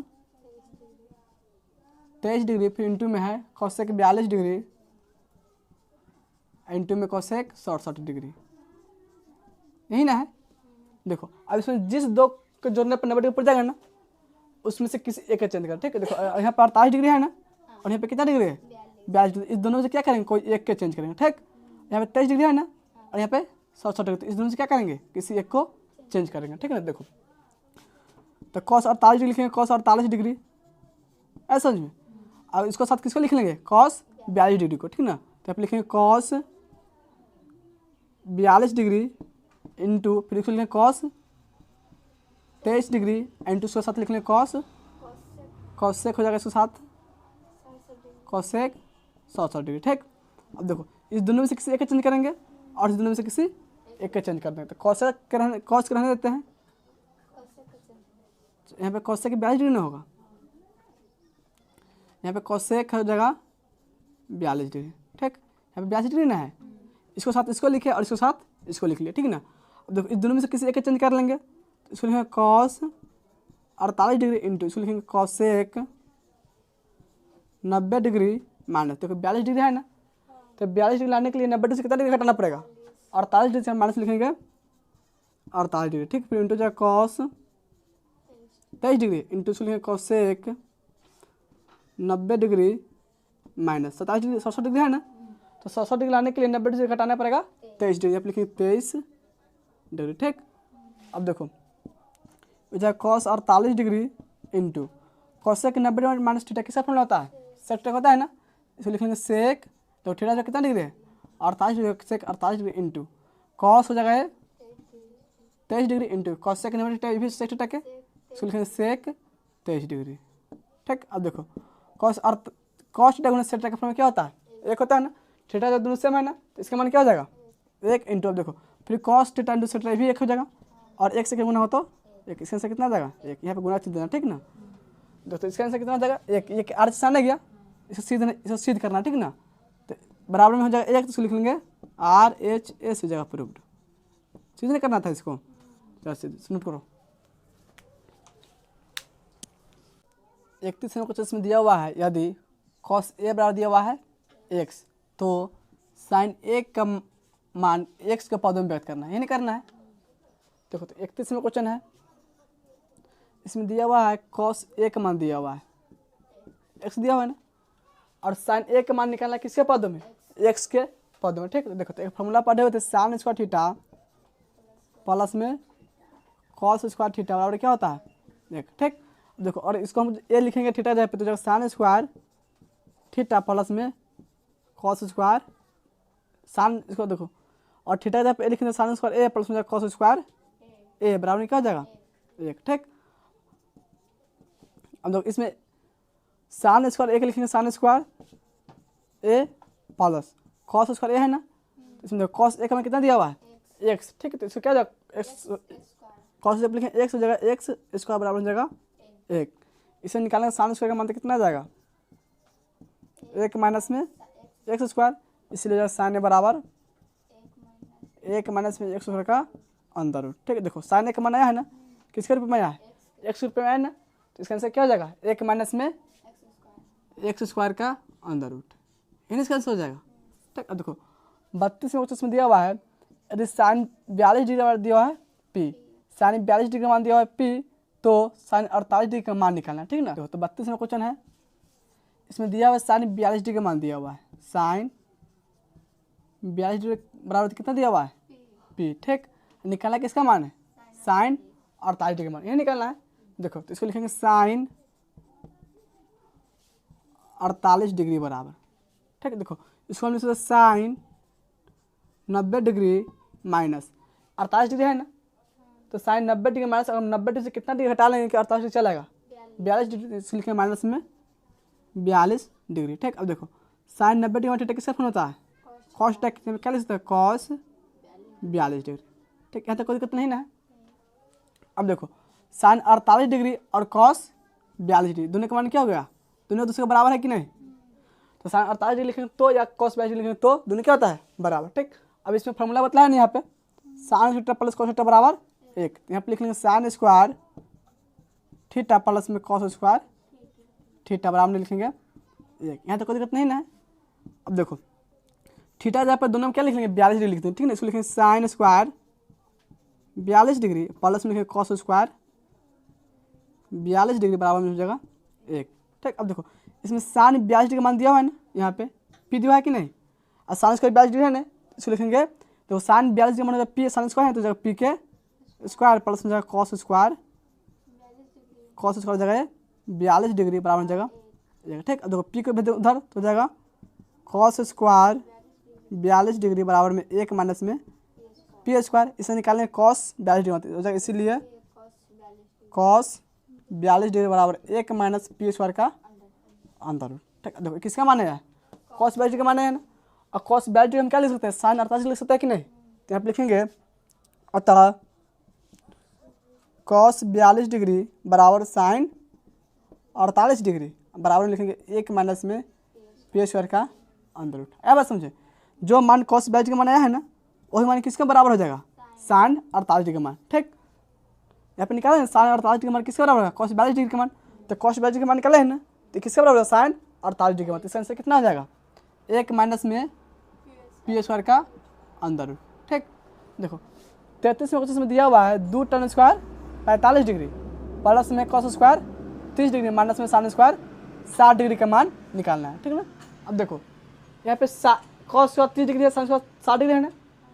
23 डिग्री, फिर इंटू में है cosec 42 डिग्री इंटू में cosec 67 डिग्री, यही ना है। देखो अब इसमें जिस दो के जोड़ने पर 90 डिग्री पड़ जाएगा ना, उसमें से किसी एक का चेंज कर, ठीक है। देखो यहाँ पर 48 डिग्री है ना, और यहाँ पे कितना डिग्री है 42 डिग्री, इस दोनों में से क्या करेंगे, कोई एक के चेंज करेंगे, ठीक। यहाँ पे 23 डिग्री है ना, और यहाँ पे 60 डिग्री। तो इस दोनों से क्या करेंगे, किसी एक को चेंज करेंगे, ठीक है ना। देखो तो cos 48 डिग्री लिखेंगे, cos 48 डिग्री, ऐसा समझ में। अब इसको साथ किसको लिख लेंगे, cos 42 डिग्री को, ठीक ना। तो आप लिखेंगे cos 42 डिग्री इंटू, फिर इसको लिखेंगे cos 23 डिग्री इंटू, उसके साथ लिख लेंगे cosec हो जाएगा, इसके साथ cosec 60 डिग्री, ठीक। अब देखो इस दोनों में से किसी एक का चेंज करेंगे और इस दोनों में से किसी एक का चेंज कर देंगे। तो cos के रहने देते हैं, यहाँ पे cosec 42 डिग्री ना होगा, यहाँ पे cosec हो जाएगा 42 डिग्री, ठीक। यहाँ पे 42 डिग्री ना है, इसको साथ इसको लिखे और इसको साथ इसको लिख लिया, ठीक है ना। अब देखो इस दोनों में से किसी एक का चेंज कर लेंगे। तो इसको लिखेंगे cos 48 डिग्री इंटू, इसको लिखेंगे cosec 90 डिग्री माइनस, देखो 42 डिग्री है ना, तो 42 डिग्री लाने के लिए 90 डिग्री से कितना डिग्री घटाना पड़ेगा, 48 डिग्री से हम माइनस लिखेंगे 48 डिग्री, ठीक। फिर इंटू जाएगा cos 23 डिग्री इंटू, इसको लिखेंगे cosec 90 degree minus 27 degree, 67 degree है ना, तो 67 डिग्री लाने के लिए 90 डिग्री घटाना पड़ेगा 23 डिग्री, आप लिखेंगे 23 डिग्री, ठीक। अब देखो इधर cos 48 degree into cosec 90 degree minus theta किसका फॉर्मूला होता है, सेक होता है ना। इसको लिखेंगे सेक, तो थीटा जो कितना डिग्री है 48 डिग्री, सेक 48 डिग्री इंटू cos हो जाएगा 23 डिग्री इंटू cosec 90 डिग्री भी सेक थीटा के, इसको लिखेंगे सेक 23 डिग्री, ठीक। अब देखो cos थीटा गुना सेक थीटा का फॉर्मूला क्या होता है, एक होता है ना, थीटा जब दोनों सेम है ना, तो इसका मान क्या हो जाएगा एक इंटू, अब देखो फिर cos theta into sec theta भी एक हो जाएगा, और एक से गुना हो तो एक, इसके आंसर कितना आ जाएगा एक, यहाँ पे गुना चिन्ह देना, ठीक ना। दोस्तों इसका आंसर कितना आ जाएगा एक, ये आर से आने गया, इसे सिद्ध करना, ठीक ना। तो बराबर में हो जाएगा एक, तो इसको लिख लेंगे RHS हो जाएगा प्रूव्ड, सिद्ध नहीं करना था इसको, नोट करो। 31 नंबर क्वेश्चन में दिया हुआ है, यदि cos A बराबर दिया हुआ है x, तो sin A का मान x के पदों में व्यक्त करना है, ये नहीं करना है। देखो तो 31 में क्वेश्चन है, इसमें दिया हुआ है cos A का मान दिया हुआ है, x दिया हुआ है ना, और sin A का मान निकालना है किसके पदों में, x के पदों में, ठीक। देखो तो एक फॉर्मूला पढ़े हुए थे, sin स्क्वायर थीटा प्लस में cos स्क्वायर थीटा बराबर क्या होता है देख, ठीक। देखो और इसको हम A लिखेंगे थीटा जहाँ पे, तो जगह sin स्क्वायर थीटा प्लस में cos स्क्वायर sin, इसको देखो और थीटा जहाँ पे A लिखेंगे sin स्क्वायर A प्लस में cos स्क्वायर A बराबर क्या हो जाएगा एक, ठीक। अब देखो इसमें sin स्क्वायर A के लिखेंगे sin square A plus cos square A है ना, इसमें देखो cos A का मान कितना दिया हुआ है x, ठीक है। तो इसको क्या जाएगा x, cos जब लिखेंगे x हो जाएगा x स्क्वायर बराबर हो जाएगा एक, इसे निकालेंगे sin स्क्वायर का मान तो कितना आ जाएगा एक माइनस में एक्स स्क्वायर, इसलिए sin A बराबर एक माइनस में एक्स स्क्वायर का अंदर रूट, ठीक है। देखो sin A का मान आया है ना, किसके रूप में आया है एक्स रूप में आया ना, तो इसका आंसर क्या हो जाएगा एक माइनस में एक्स स्क्वायर का अंदर रूट, यानी इसका आंसर हो जाएगा, ठीक। अब देखो 32 में क्वेश्चन में दिया हुआ है, यदि sin 42 डिग्री दिया हुआ है P, sin 42 डिग्री का मान दिया हुआ है P, तो sin 48 डिग्री का मान निकालना, ठीक ना। तो 32 में क्वेश्चन है, इसमें दिया हुआ है sin 42 डिग्री का मान दिया हुआ है, sin 42 डिग्री बराबर कितना दिया हुआ है P, ठीक। निकालना किसका मान है sin 48 डिग्री का मान, ये निकालना है। देखो तो इसको लिखेंगे sin 48 डिग्री बराबर, ठीक है। देखो इसको हम लिख सकते sin 90 डिग्री माइनस 48 डिग्री है ना, तो sin 90 डिग्री माइनस, अगर 90 डिग्री से कितना डिग्री हटा लेंगे कि 48 डिग्री चलेगा 42 डिग्री, इसको लिखेंगे माइनस में 42 डिग्री, ठीक। अब देखो sin 90 डिग्री थीटा किसका फॉर्म होता है cos थीटा, क्या लिख सकते हैं cos 42 डिग्री, ठीक। यहाँ तक कोई दिक्कत नहीं ना है। अब देखो sin 48 डिग्री और cos 42 डिग्री दोनों का मान क्या हो गया, दोनों दूसरे के बराबर है कि नहीं, तो sin 48 डिग्री लिखेंगे तो या cos 42 डिग्री लिखेंगे तो दोनों क्या होता है बराबर, ठीक। अब इसमें फॉर्मूला बतलाया नहीं यहाँ पे, sin theta plus cos theta बराबर एक, यहाँ पे लिख लेंगे sin स्क्वायर थीटा प्लस में cos स्क्वायर थीटा बराबर में लिखेंगे एक, यहाँ तक कोई दिक्कत नहीं ना है। अब देखो थीटा जहाँ पर दोनों में क्या लिख लेंगे 42 डिग्री लिखते हैं, ठीक है। इसको लिखेंगे sin स्क्वायर 42 डिग्री प्लस में लिखेंगे cos स्क्वायर 42 डिग्री बराबर में हो जाएगा एक, ठीक। अब देखो इसमें sin 42 डिग्री मान दिया हुआ है ना, यहाँ पे P दिया है कि नहीं, और sin स्क्वायर 42 डिग्री है ना, इसको लिखेंगे तो साइन 42 डिग्री मान हो जाएगा पी साइन स्क्वायर है तो जगह पी के स्क्वायर प्लस में जाएगा कॉस स्क्वायर जगह 42 डिग्री बराबर हो जाएगा ठीक। अब देखो पी को भेज दो उधर तो हो जाएगा कॉस स्क्वायर 42 डिग्री बराबर में 1 माइनस में पी स्क्वायर, इसे निकालने कॉस 42 डिग्री होती है हो जाएगा, इसीलिए कॉस 42 डिग्री बराबर 1 माइनस पी स्क्वायर का अंदर रूट ठीक। देखो किसका मान है कॉस 42 डिग्री का मान है ना, और कॉस 42 डिग्री हम क्या लिख सकते हैं साइन 48 लिख सकते हैं कि नहीं, तो यहाँ पे लिखेंगे अतः कॉस 42 डिग्री बराबर साइन 48 डिग्री बराबर में लिखेंगे 1 माइनस में पी स्क्वायर का अंदर रूट। अब बात समझे, जो मान कॉस 42 डिग्री मान आया है ना वही मान किसके बराबर हो जाएगा साइन 48 डिग्री का मान ठीक। यहाँ पे निकाले साइन 48 डिग्री का मान किसके बराबर होगा कॉस 42 डिग्री का मान, तो कॉस 42 डिग्री का मान निकाले है ना तो किसके बराबर होगा साइन 48 डिग्री का मान, तो इसका आंसर कितना हो जाएगा 1 माइनस में पी स्क्वायर का अंदर रूट ठीक। देखो 33 में 25 में दिया हुआ है 2 tan स्क्वायर 45 डिग्री प्लस में कॉस स्क्वायर 30 डिग्री माइनस में साइन स्क्वायर 60 डिग्री का मान निकालना है ठीक ना। अब देखो यहाँ पे कॉस स्क्वायर 30 डिग्री है साइन स्क्वायर 60 डिग्री है ना,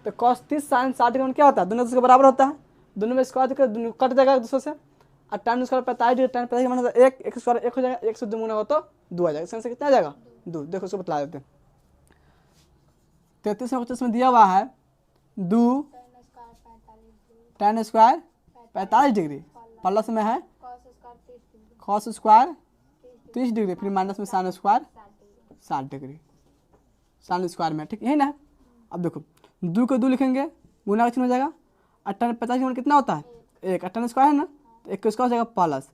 तो कॉस 30 साइन 60 डिग्री में क्या होता है दोनों दूसरे के बराबर होता है, दोनों में स्क्वायर कट जाएगा एक दूसरे से, और tan स्क्वायर 45 डिग्री tan 45 मान होता है 1 स्क्वायर 1 हो जाएगा, 1 से 2 गुना हो तो 2 आ जाएगा, इसमें से कितना आ जाएगा 2। देखो उसको बतला देते हैं 33 में 25 में दिया हुआ है 2 tan स्क्वायर 45 डिग्री प्लस में है कॉस स्क्वायर 30 डिग्री फिर माइनस में sine square 60 degree sine square में ठीक यही ना। अब देखो 2 को 2 लिखेंगे गुना का चिन्ह हो जाएगा, 50 मान कितना होता है 1 tan स्क्वायर है ना, तो 1 का हो जाएगा प्लस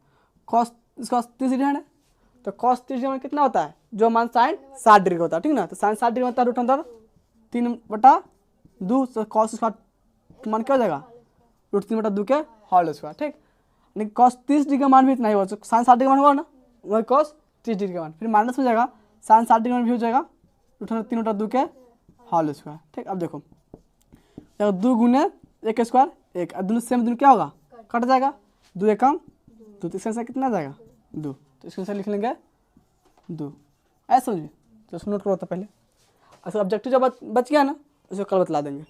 कॉस इसका 30 डिग्री है ना, तो कॉस 30 डिग्री मान कितना होता है जो मान साइन 60 डिग्री होता है ठीक ना, तो साइन 60 डिग्री होता है रूट अंदर 3/2 तो कॉस स्क्वायर मान क्या हो जाएगा रूट 3/2 के होल स्क्वायर ठीक। लेकिन कॉस 30 डिग्री का मान भी इतना ही होगा, साइन 60 डिग्री मान होगा ना वही कॉस 30 डिग्री का मान, फिर माइनस में जाएगा साइन 60 डिग्री मान भी हो जाएगा रूट 3/2 के होल स्क्वायर ठीक। अब देखो 2 गुने 1 स्क्वायर 1 दोनों सेम दोनों क्या होगा कट जाएगा 2 1 कम 2 तो इसका आंसर कितना आ जाएगा 2, तो इसका आंसर लिख लेंगे 2 ऐसा समझिए, तो इसको नोट करो तो पहले। अच्छा ऑब्जेक्टिव जब बच गया ना उसको कल बतला देंगे।